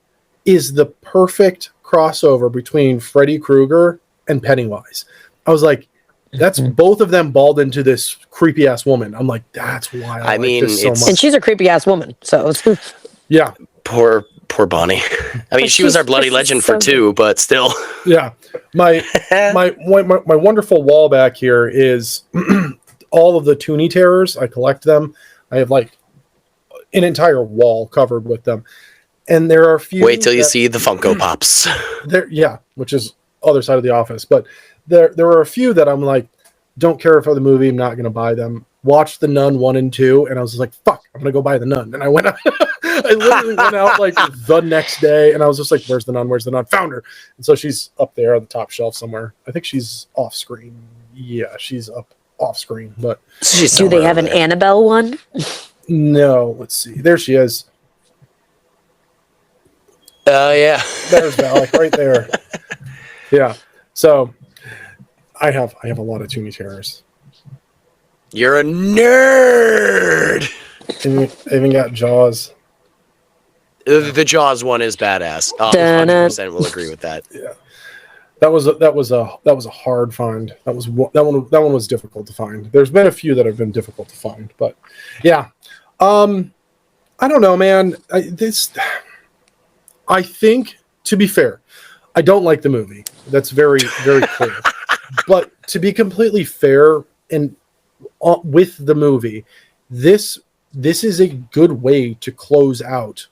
is the perfect crossover between Freddy Krueger and Pennywise." I was like, "That's both of them balled into this creepy ass woman." I'm like, "That's why I like this so much." And she's a creepy ass woman, so Yeah. Poor Bonnie. I mean, she was our bloody legend for 2, but still. Yeah. My wonderful wall back here is all of the Toonie Terrors. I collect them. I have like an entire wall covered with them. And there are a few. Wait till you see the Funko Pops. Yeah, which is other side of the office. But there are a few that I'm like, don't care for the movie. I'm not going to buy them. Watched The Nun 1 and 2, and I was like, fuck, I'm going to go buy The Nun. And I went out. I literally went out like the next day, and I was just like, where's the Nun? Where's the Nun? Found her. And so she's up there on the top shelf somewhere. I think she's off screen. Yeah, she's up off screen. But do they have an Annabelle one? No, let's see. There she is. Yeah. There's Valak right there. Yeah. So I have a lot of Toonie Terrors. You're a nerd. I even got Jaws. The Jaws one is badass. 100% will agree with that. Yeah, that was a hard find. That one was difficult to find. There's been a few that have been difficult to find, but yeah, I don't know, man. I think, to be fair, I don't like the movie. That's very very clear. But to be completely fair, and with the movie, this is a good way to close out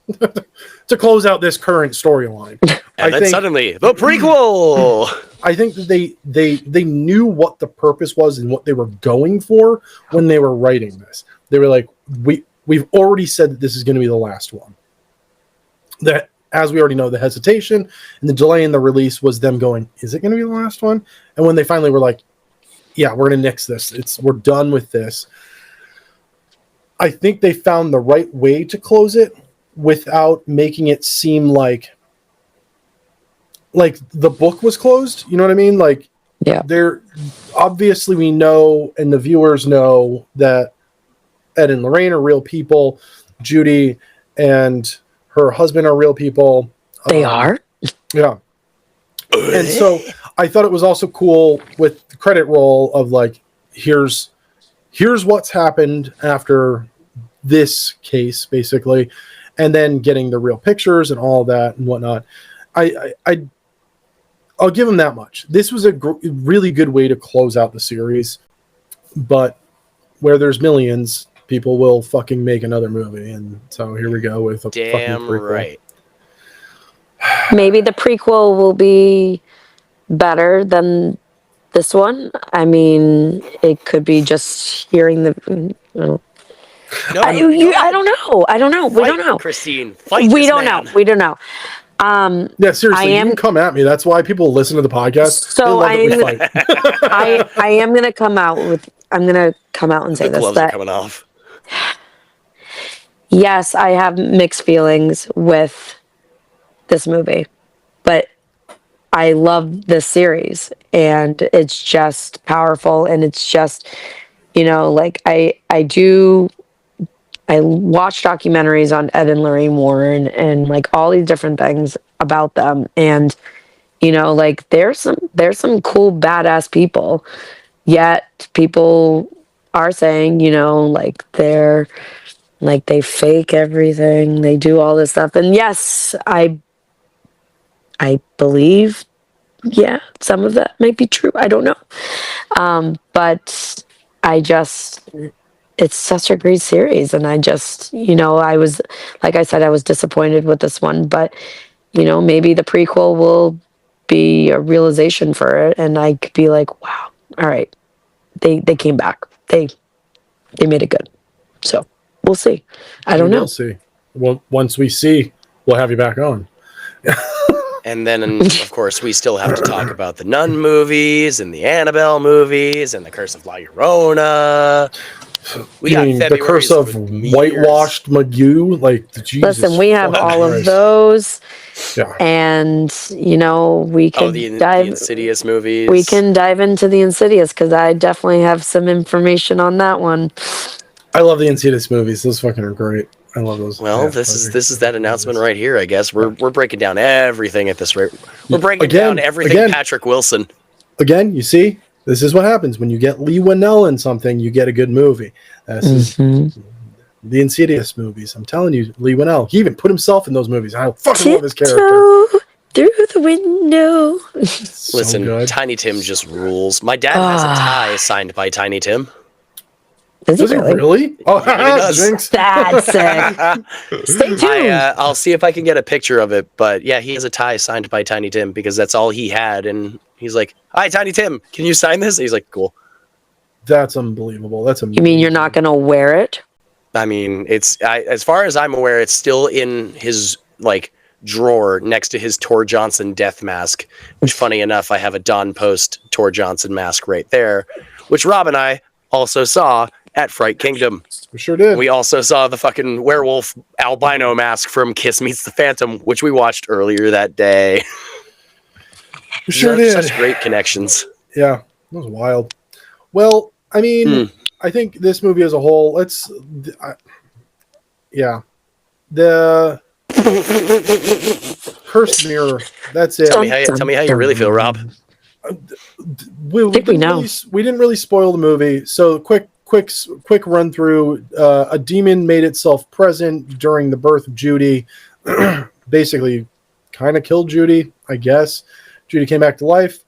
this current storyline. And then suddenly the prequel. I think that they knew what the purpose was and what they were going for when they were writing this. They were like, we've already said that this is going to be the last one. That, as we already know, the hesitation and the delay in the release was them going, is it going to be the last one? And when they finally were like, yeah, we're going to nix this. We're done with this. I think they found the right way to close it without making it seem like the book was closed. You know what I mean? Like, yeah, there obviously we know, and the viewers know, that Ed and Lorraine are real people. Judy and her husband are real people. They are? Yeah. And so I thought it was also cool with the credit roll of like, here's what's happened after this case, basically, and then getting the real pictures and all that and whatnot. I'll give them that much. This was a really good way to close out the series, but where there's millions, people will fucking make another movie, and so here we go with a Damn fucking prequel. right. Maybe the prequel will be better than this one. I mean, it could be just hearing the. I don't know. We don't know. Christine, fight We this don't man. know. We don't know. Yeah, seriously, you can come at me. That's why people listen to the podcast. So they love that we fight. I am gonna come out and say The this, gloves are that coming off. yes, I have mixed feelings with this movie, but I love this series, and it's just powerful, and it's just, like I watch documentaries on Ed and Lorraine Warren and like all these different things about them, and like there's some cool badass people, yet people are saying like they're like they fake everything, they do all this stuff, and yes, I believe yeah, some of that might be true. I don't know. But it's such a great series. And I was, like I said, I was disappointed with this one, but, maybe the prequel will be a realization for it. And I could be like, wow, all right, they came back. They made it good. So we'll see. I don't know. We'll see. Well, once we see, we'll have you back on. And then, of course, we still have to talk about the Nun movies and the Annabelle movies and the Curse of La Llorona. We got the Curse of Whitewashed Magoo. Like, Jesus. Listen, we have all of those. Yeah. And, we can the dive... Insidious movies. We can dive into the Insidious, because I definitely have some information on that one. I love the Insidious movies. Those fucking are great. I love those. Well, this is that announcement right here, I guess. We're breaking down everything at this rate. We're breaking down everything Patrick Wilson. Again, you see, this is what happens when you get Lee Winnell in something. You get a good movie. This is the Insidious movies. I'm telling you, Lee Winnell. He even put himself in those movies. I fucking love his character. Through the window. Listen, good. Tiny Tim just rules. My dad has a tie signed by Tiny Tim. Does he really? Oh, Jinx. That's sick. Stay tuned. I'll see if I can get a picture of it. But yeah, he has a tie signed by Tiny Tim because that's all he had. And he's like, "Hi, Tiny Tim, can you sign this?" And he's like, "Cool." That's unbelievable. That's amazing. You mean you're not going to wear it? I mean, as far as I'm aware, it's still in his drawer next to his Tor Johnson death mask. Which, funny enough, I have a Don Post Tor Johnson mask right there, which Rob and I also saw at Fright Kingdom. We sure did. We also saw the fucking werewolf albino mask from Kiss Meets the Phantom, which we watched earlier that day. We sure did. Such great connections. Yeah, that was wild. Well, I mean, I think this movie as a whole, the Cursed Mirror, that's it. Tell me how you really feel, Rob. We didn't really spoil the movie, so quick run through. A demon made itself present during the birth of Judy. Basically, kind of killed Judy, I guess. Judy came back to life.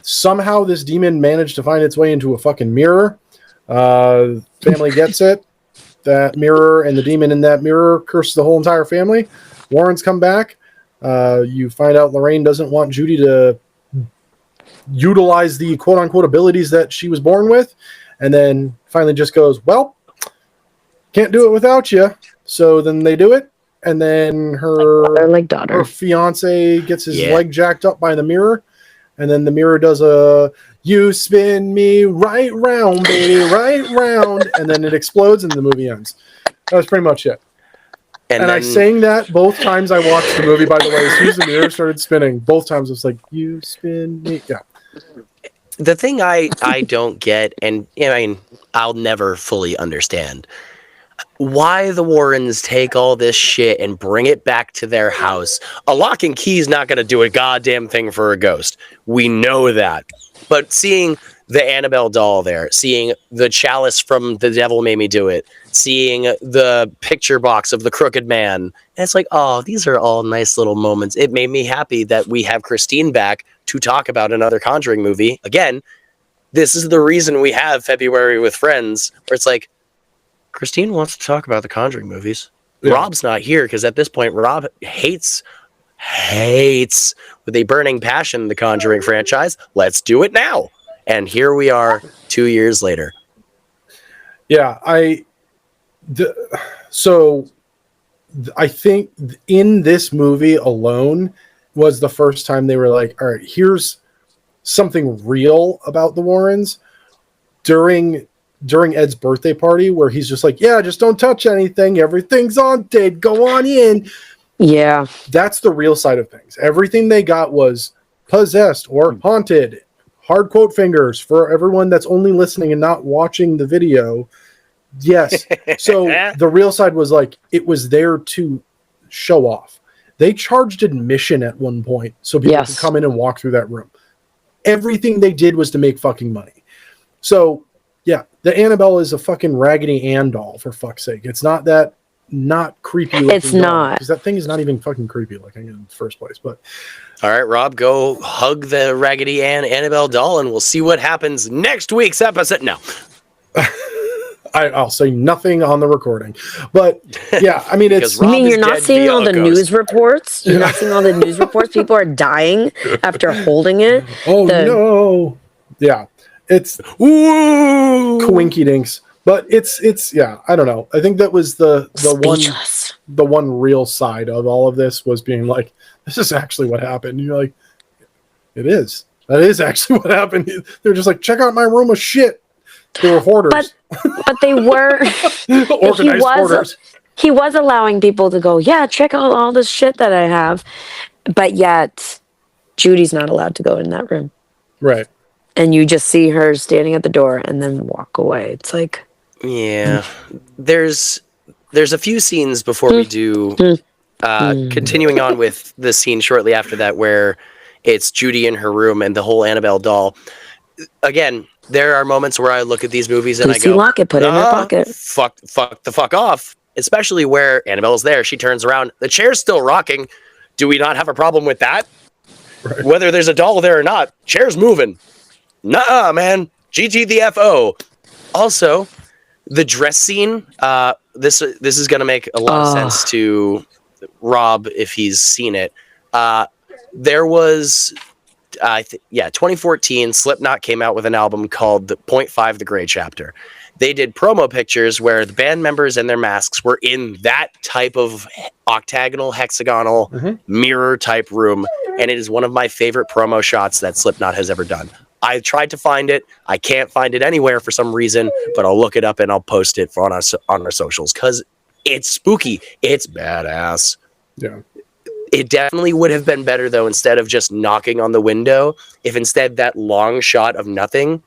Somehow this demon managed to find its way into a fucking mirror. Family gets it. That mirror and the demon in that mirror curse the whole entire family. Warrens come back. You find out Lorraine doesn't want Judy to utilize the quote-unquote abilities that she was born with, and then finally just goes, well, can't do it without you. So then they do it, and then her fiance gets his leg jacked up by the mirror, and then the mirror does you spin me right round, baby, right round, and then it explodes and the movie ends. That was pretty much it. And I sang that both times I watched the movie, by the way. As soon as the mirror started spinning, both times I was like, you spin me. Yeah. The thing I don't get, and I mean, I'll never fully understand, why the Warrens take all this shit and bring it back to their house. A lock and key is not going to do a goddamn thing for a ghost. We know that. But seeing the Annabelle doll there, seeing the chalice from The Devil Made Me Do It, seeing the picture box of the Crooked Man, and it's like, oh, these are all nice little moments. It made me happy that we have Christine back to talk about another Conjuring movie. Again, this is the reason we have February with Friends, where it's like, Christine wants to talk about the Conjuring movies. Yeah. Rob's not here because at this point, Rob hates with a burning passion the Conjuring franchise. Let's do it now. And here we are 2 years later. Yeah, I think in this movie alone was the first time they were like, all right, here's something real about the Warrens. During Ed's birthday party, where he's just like, yeah, just don't touch anything. Everything's haunted. Go on in. Yeah. That's the real side of things. Everything they got was possessed or haunted. Hard quote fingers for everyone that's only listening and not watching the video. Yes. So the real side was like, it was there to show off. They charged admission at one point so people could come in and walk through that room. Everything they did was to make fucking money. So, yeah, the Annabelle is a fucking Raggedy Ann doll, for fuck's sake. It's not that not creepy looking. It's not. Because that thing is not even fucking creepy looking in the first place. But All right, Rob, go hug the Raggedy Ann Annabelle doll, and we'll see what happens next week's episode. No. I'll say nothing on the recording. But yeah, I mean, Because it's. Rob I mean, is you're not dead seeing via all a the ghost. news reports. You're not seeing all the news reports. People are dying after holding it. Oh, no. Yeah. It's Ooh. coinky dinks. But it's yeah, I don't know. I think that was the Speechless. one real side of all of this was being like, this is actually what happened. And you're like, it is. That is actually what happened. They're just like, check out my room of shit. They were hoarders. But they were. Organized hoarders. He was allowing people to go, yeah, check out all this shit that I have. But yet, Judy's not allowed to go in that room. Right. And you just see her standing at the door and then walk away. It's like, Yeah. There's a few scenes before we do continuing on with the scene shortly after that where it's Judy in her room and the whole Annabelle doll. Again, there are moments where I look at these movies and Lucy I go, Locket, put it in her pocket. fuck the fuck off. Especially where Annabelle's there. She turns around. The chair's still rocking. Do we not have a problem with that? Right. Whether there's a doll there or not, chair's moving. Nuh-uh, man. GG the FO. Also, the dress scene, this is going to make a lot of sense to Rob if he's seen it. There was, 2014, Slipknot came out with an album called Point 5 The Gray Chapter. They did promo pictures where the band members and their masks were in that type of octagonal, hexagonal, mirror type room. And it is one of my favorite promo shots that Slipknot has ever done. I tried to find it. I can't find it anywhere for some reason, but I'll look it up and I'll post it on our socials because it's spooky. It's badass. Yeah. It definitely would have been better, though, instead of just knocking on the window, if instead that long shot of nothing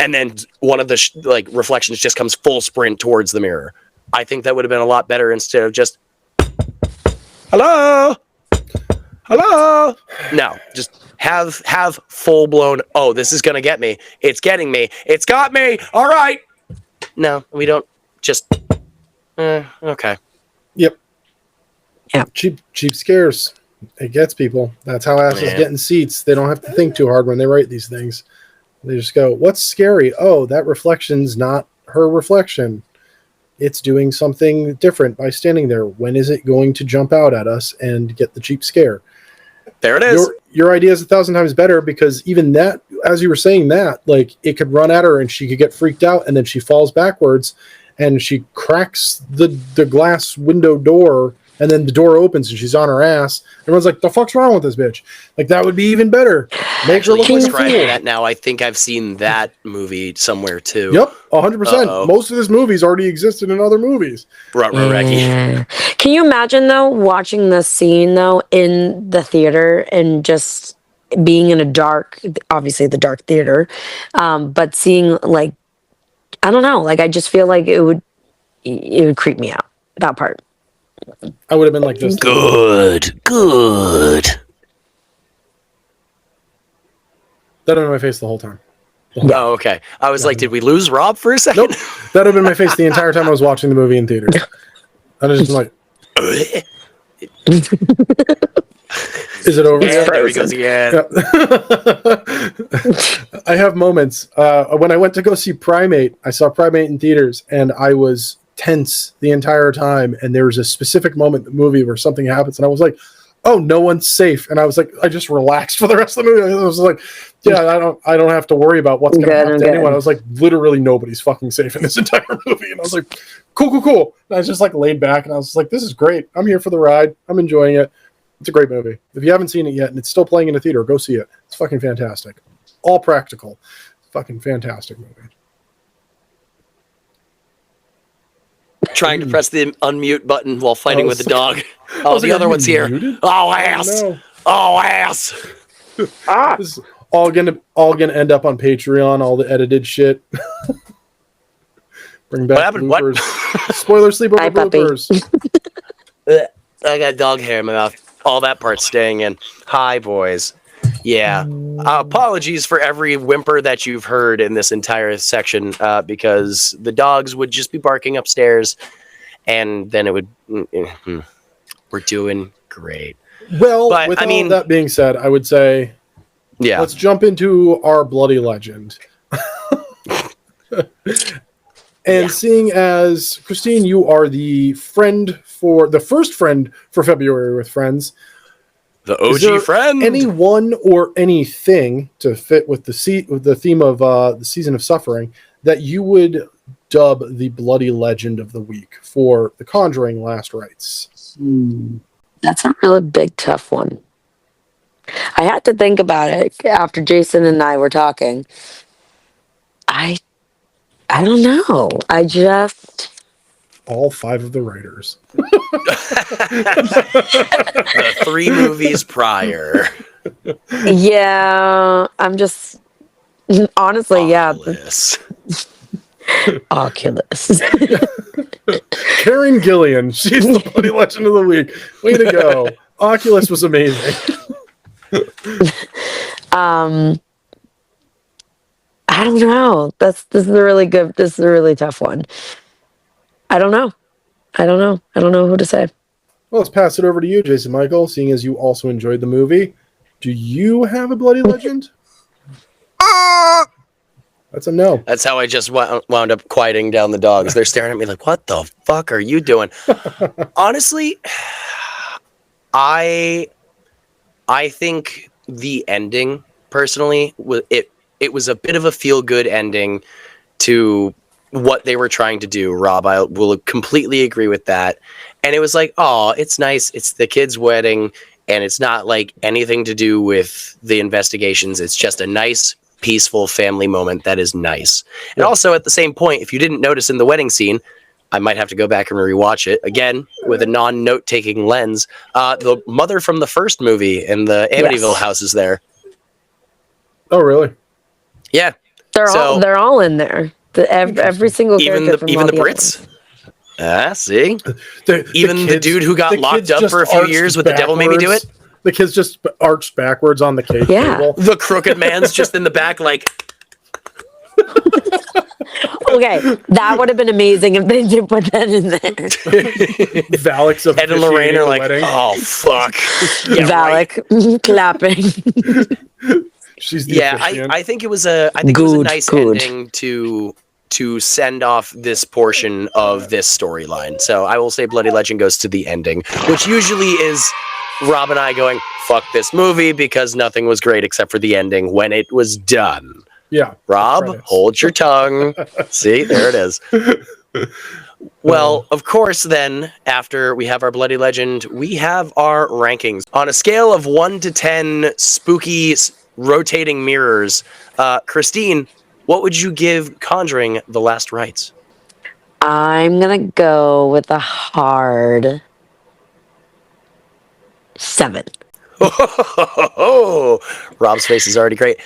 and then one of the reflections just comes full sprint towards the mirror. I think that would have been a lot better instead of just, hello? Hello? No, just have full blown, oh, this is going to get me. It's getting me. It's got me. All right. No, we don't just, okay. Yep. Yeah. Cheap scares. It gets people. That's how assholes get in seats. They don't have to think too hard when they write these things. They just go, what's scary? Oh, that reflection's not her reflection. It's doing something different by standing there. When is it going to jump out at us and get the cheap scare? There it is. Your idea is 1,000 times better because even that, as you were saying that, like it could run at her and she could get freaked out and then she falls backwards and she cracks the glass window door and then the door opens and she's on her ass. Everyone's like, the fuck's wrong with this bitch? Like that would be even better. Make her look like a describing fool. that now. I think I've seen that movie somewhere too. Yep, 100%. Most of this movie's already existed in other movies. Yeah. Can you imagine though watching this scene though in the theater and just being in a dark, obviously the dark theater, but seeing like, I don't know, like I just feel like it would creep me out, that part. I would have been like this. Good. That had been my face the whole time. Oh, okay. I was like, did we lose Rob for a second? Nope. That would have been my face the entire time I was watching the movie in theaters. I was just like, is it over? Yeah, there he goes again. Yeah. I have moments. When I went to go see Primate, I saw Primate in theaters, and I was tense the entire time. And there was a specific moment in the movie where something happens, and I was like, "Oh, no one's safe." And I was like, I just relaxed for the rest of the movie. I was like, "Yeah, I don't have to worry about what's going to happen to anyone." I was like, literally nobody fucking safe in this entire movie. And I was like, cool. And I was just like laid back, and I was like, this is great. I'm here for the ride. I'm enjoying it. It's a great movie. If you haven't seen it yet and it's still playing in a theater, go see it. It's fucking fantastic. All practical. Fucking fantastic movie. Trying to press the unmute button while fighting with the dog. Oh, was the like, other one's here. muted? Oh, ass. No. Oh, ass. This is all gonna end up on Patreon, all the edited shit. Bring back What happened? What? bloopers. Spoiler sleepover Hi, puppy. bloopers. I got dog hair in my mouth. All that part's staying in. Hi, boys. Yeah. Apologies for every whimper that you've heard in this entire section because the dogs would just be barking upstairs and then it would. We're doing great. Well, But, with I all mean- that being said, I would say Yeah. let's jump into our bloody legend. And seeing as Christine, you are the first friend for February with Friends. The Is there OG friend. anyone or anything to fit with the theme of the season of suffering that you would dub the bloody legend of the week for the Conjuring Last Rites? That's a really big, tough one. I had to think about it after Jason and I were talking. I don't know. I just All 5 of the writers. The 3 movies prior. I'm just honestly, Oculus. Oculus. Karen Gillian, she's the bloody legend of the week. Way to go. Oculus was amazing. I don't know. This is a really good. This is a really tough one. I don't know. I don't know who to say. Well, let's pass it over to you, Jason Michael, seeing as you also enjoyed the movie. Do you have a bloody legend? That's a no. That's how I just wound up quieting down the dogs. They're staring at me like, what the fuck are you doing? Honestly, I think the ending, personally, it was a bit of a feel-good ending to what they were trying to do, Rob. I will completely agree with that. And it was like, oh, it's nice. It's the kid's wedding, and it's not like anything to do with the investigations. It's just a nice, peaceful family moment that is nice. And also, at the same point, if you didn't notice in the wedding scene, I might have to go back and rewatch it again with a non-note-taking lens. The mother from the first movie in the Amityville house is there. Oh, really? Yeah. They're all in there. Every single character from even all the the other Brits. ones. See? Even the dude who got the locked kids up just for a few arched years with The Devil Made Me Do It. The kids just arched backwards on the cake table. The crooked man's just in the back like... Okay, that would have been amazing if they did put that in there. Valak's of Ed and Lorraine are like, wedding. oh, fuck. Yeah, Valak clapping. She's the officiant. I think it was a nice ending to send off this portion of this storyline. So I will say Bloody Legend goes to the ending, which usually is Rob and I going, fuck this movie because nothing was great except for the ending when it was done. Yeah. Rob, hold your tongue. See, there it is. Well, of course, then, after we have our Bloody Legend, we have our rankings. On a scale of 1 to 10 spooky rotating mirrors, Christine, what would you give Conjuring The Last Rites? I'm going to go with a hard 7. Rob's face is already great.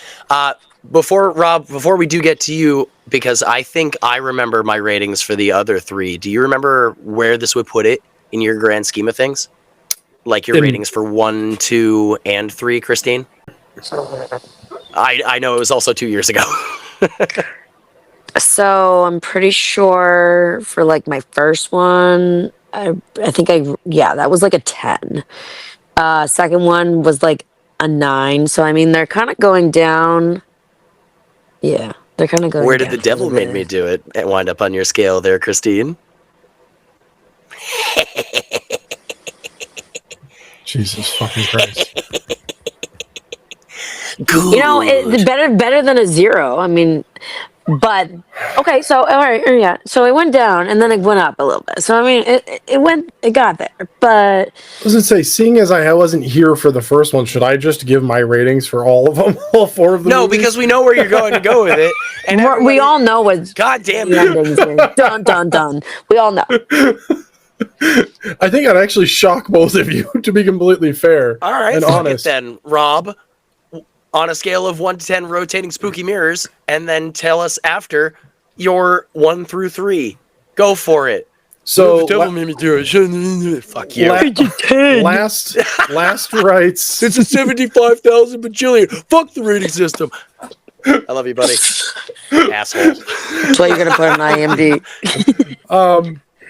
Before we do get to you, because I think I remember my ratings for the other 3, do you remember where this would put it in your grand scheme of things? Like your ratings for 1, 2, and 3, Christine? I know it was also 2 years ago. So I'm pretty sure for like my first one, I think that was like a 10. Second one was like a 9. So I mean, they're kind of going down. Yeah, they're kind of going. Where did The Devil Made Me Do It and wind up on your scale there, Christine? Jesus fucking Christ. Good. You know, it's better than a 0. I mean, but okay. So all right, yeah. So it went down and then it went up a little bit. So I mean, it got there. But I was gonna say, seeing as I wasn't here for the first one, should I just give my ratings for all of them, all 4 of them? No, because we know where you're going to go with it, and we all know what. God damn the it! endings are. Dun dun dun. We all know. I think I'd actually shock both of you, to be completely fair. All right, and fuck honest. it then, Rob. On a scale of 1 to 10 rotating spooky mirrors, and then tell us after your 1 through 3. Go for it. So The Devil Made Me Do It. Fuck you. Last rites. It's a 75,000 bajillion. Fuck the rating system. I love you, buddy. Asshole. That's why you're gonna put an IMD.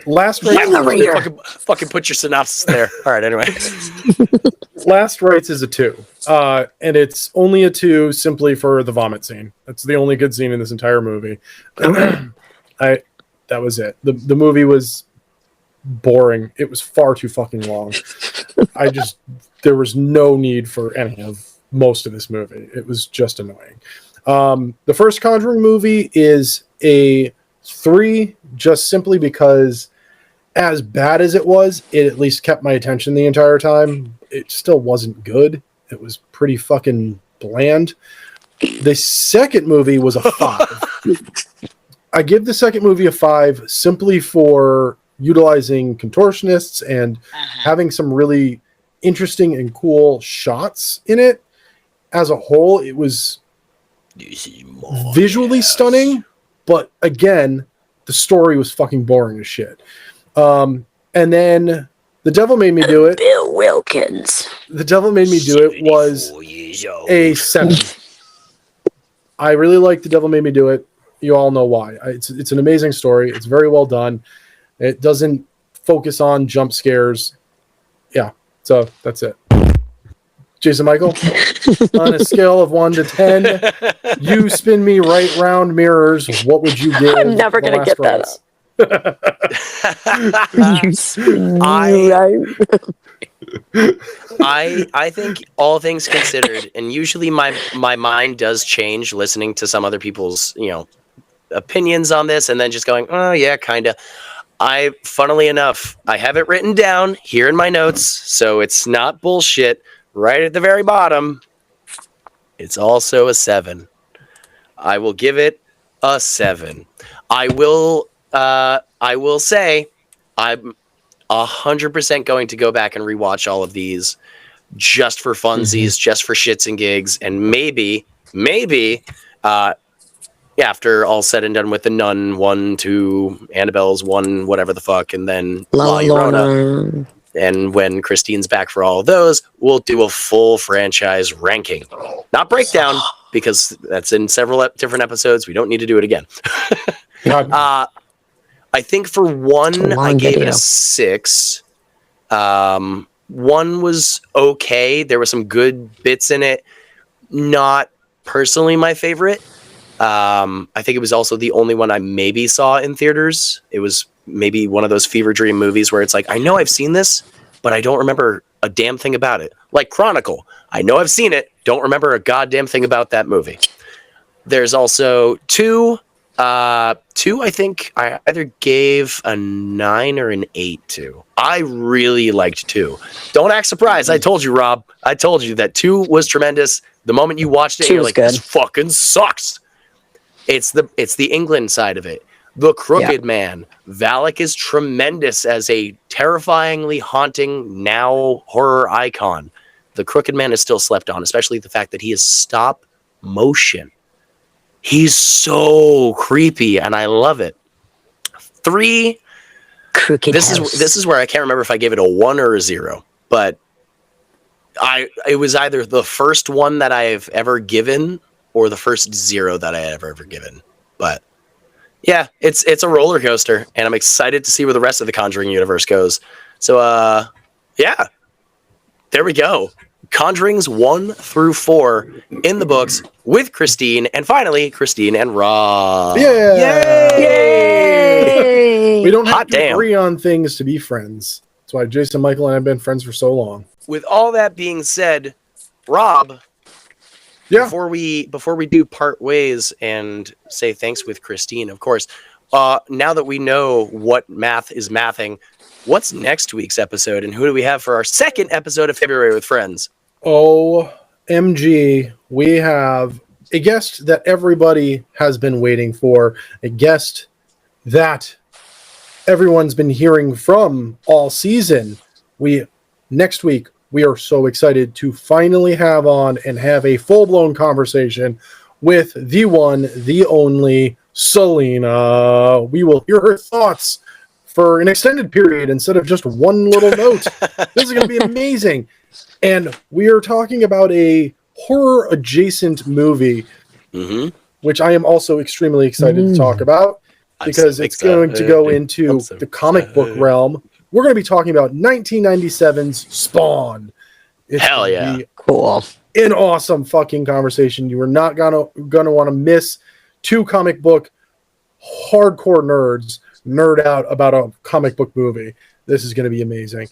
Last Rites, fucking put your synopsis there. All right, anyway. Last Rites is a 2. And it's only a 2 simply for the vomit scene. That's the only good scene in this entire movie. That was it. The movie was boring. It was far too fucking long. There was no need for any of most of this movie. It was just annoying. The first Conjuring movie is a 3 just simply because as bad as it was, it at least kept my attention the entire time. It still wasn't good. It was pretty fucking bland. The second movie was a 5. I give the second movie a 5 simply for utilizing contortionists and having some really interesting and cool shots in it. As a whole, it was visually stunning, but again, the story was fucking boring as shit. And then The Devil Made Me Do It. Bill Wilkins. The Devil Made Me Do It was a 7. I really like The Devil Made Me Do It. You all know why. It's an amazing story. It's very well done. It doesn't focus on jump scares. Yeah, so that's it. Jason Michael, on a scale of 1 to 10, you spin me right round mirrors. What would you give? I'm never going to get that up. I think all things considered, and usually my mind does change listening to some other people's, opinions on this and then just going, oh yeah, kind of. Funnily enough, I have it written down here in my notes, so it's not bullshit. Right at the very bottom, it's also a 7. I will give it a 7. I will say I'm 100% going to go back and rewatch all of these just for funsies, just for shits and gigs, and maybe after all said and done with the Nun 1, 2, Annabelle's 1, whatever the fuck, and then La Llorona. And when Christine's back for all of those, we'll do a full franchise ranking. Not breakdown, because that's in several different episodes. We don't need to do it again. I think for 1, I gave it a 6. 1 was okay. There were some good bits in it. Not personally my favorite. I think it was also the only one I maybe saw in theaters. It was maybe one of those fever dream movies where it's like, I know I've seen this, but I don't remember a damn thing about it. Like Chronicle. I know I've seen it, don't remember a goddamn thing about that movie. There's also 2. 2, I think I either gave a 9 or an 8 to. I really liked 2. Don't act surprised. I told you, Rob. I told you that 2 was tremendous. The moment you watched it, you're like, good. This fucking sucks. It's the England side of it. The Crooked Man. Valak is tremendous as a terrifyingly haunting now horror icon. The Crooked Man is still slept on, especially the fact that he is stop motion. He's so creepy, and I love it. 3. Crooked This is where I can't remember if I gave it a 1 or a 0, but it was either the first one that I've ever given or the first 0 that I have ever given. But yeah, it's a roller coaster, and I'm excited to see where the rest of the Conjuring universe goes. So yeah, there we go. Conjurings 1 through 4 in the books with Christine, and finally Christine and Rob. Yeah! Yay! We don't have to agree on things to be friends. That's why Jason, Michael, and I have been friends for so long. With all that being said, Rob, before we do part ways and say thanks with Christine, of course, now that we know what math is mathing, what's next week's episode, and who do we have for our second episode of February with Friends? OMG, we have a guest that everybody has been waiting for, a guest that everyone's been hearing from all season. Next week, we are so excited to finally have on and have a full-blown conversation with the one, the only Selena. We will hear her thoughts for an extended period instead of just one little note. This is going to be amazing. And we are talking about a horror-adjacent movie, which I am also extremely excited to talk about. because it's going to go into the comic book realm. We're going to be talking about 1997's Spawn. It's Hell yeah. Cool. An awesome fucking conversation. You are not gonna want to miss two comic book hardcore nerds nerd out about a comic book movie. This is going to be amazing.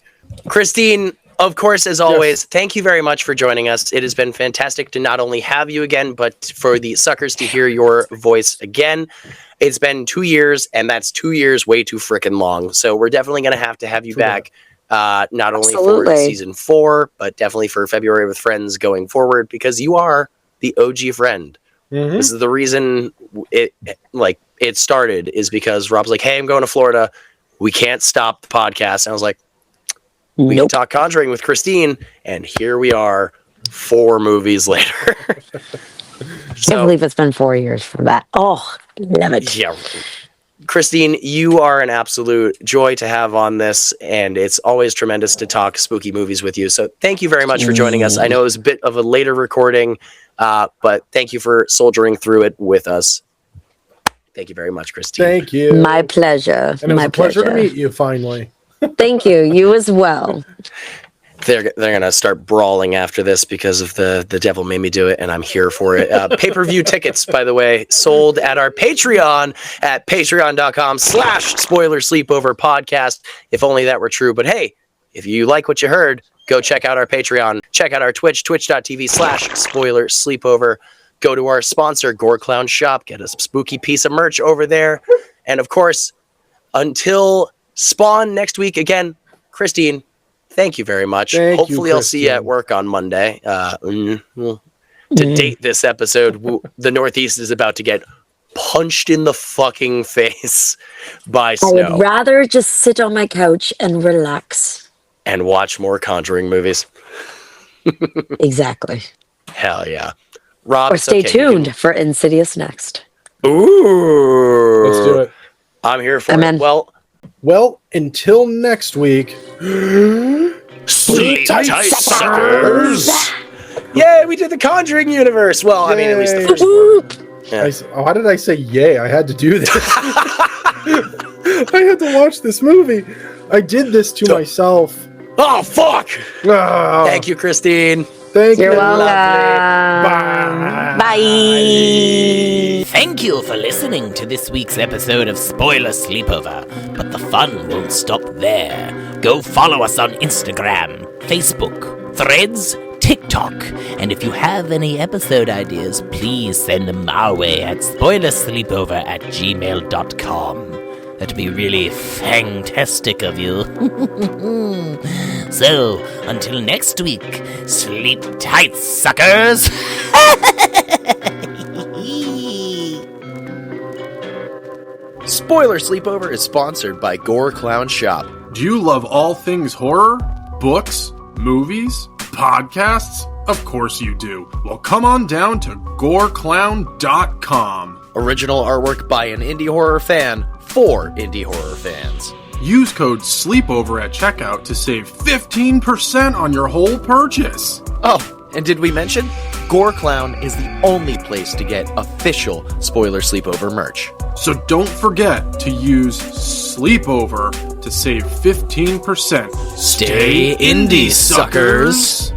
Christine, of course, as always, thank you very much for joining us. It has been fantastic to not only have you again, but for the suckers to hear your voice again. It's been 2 years, and that's 2 years way too freaking long. So we're definitely going to have you back, not only for season 4, but definitely for February with Friends going forward, because you are the OG friend. Mm-hmm. This is the reason it started, is because Rob's like, hey, I'm going to Florida. We can't stop the podcast. And I was like, we can talk Conjuring with Christine, and here we are 4 movies later. I can't believe it's been 4 years from that. Oh, love it. Yeah. Christine, you are an absolute joy to have on this, and it's always tremendous to talk spooky movies with you. So thank you very much for joining us. I know it was a bit of a later recording, but thank you for soldiering through it with us. Thank you very much, Christine. Thank you. My pleasure. And it was a pleasure to meet you finally. Thank you. You as well. They're gonna start brawling after this because of the devil made me do it, and I'm here for it. Pay-per-view tickets, by the way, sold at our Patreon at patreon.com/spoiler sleepover podcast. If only that were true. But hey, if you like what you heard, go check out our Patreon. Check out our Twitch, twitch.tv/spoiler sleepover. Go to our sponsor, Gore Clown Shop. Get a spooky piece of merch over there. And of course, until Spawn next week, again, Christine, thank you very much. Hopefully I'll see you at work on Monday. To date this episode, the Northeast is about to get punched in the fucking face by snow. I would rather just sit on my couch and relax. And watch more Conjuring movies. Exactly. Hell yeah. Rob, or stay tuned for Insidious next. Ooh. Let's do it. I'm here for it. Well, until next week. Sleep tight, suckers! Yay, we did the Conjuring universe. Well, I mean, at least the first one. Yeah. Why did I say yay? I had to do this. I had to watch this movie. I did this to myself. Oh, fuck! Thank you, Christine. Thank you. You're welcome. Bye. Bye. Thank you for listening to this week's episode of Spoiler Sleepover, but the fun won't stop there. Go follow us on Instagram, Facebook, Threads, TikTok, and if you have any episode ideas, please send them our way at spoilersleepover@gmail.com. That'd be really fantastic of you. So, until next week, sleep tight, suckers! Spoiler Sleepover is sponsored by Gore Clown Shop. Do you love all things horror? Books? Movies? Podcasts? Of course you do. Well, come on down to goreclown.com. Original artwork by an indie horror fan for indie horror fans. Use code SLEEPOVER at checkout to save 15% on your whole purchase. Oh, and did we mention? Gore Clown is the only place to get official Spoiler Sleepover merch. So don't forget to use Sleepover to save 15%. Stay indie, suckers!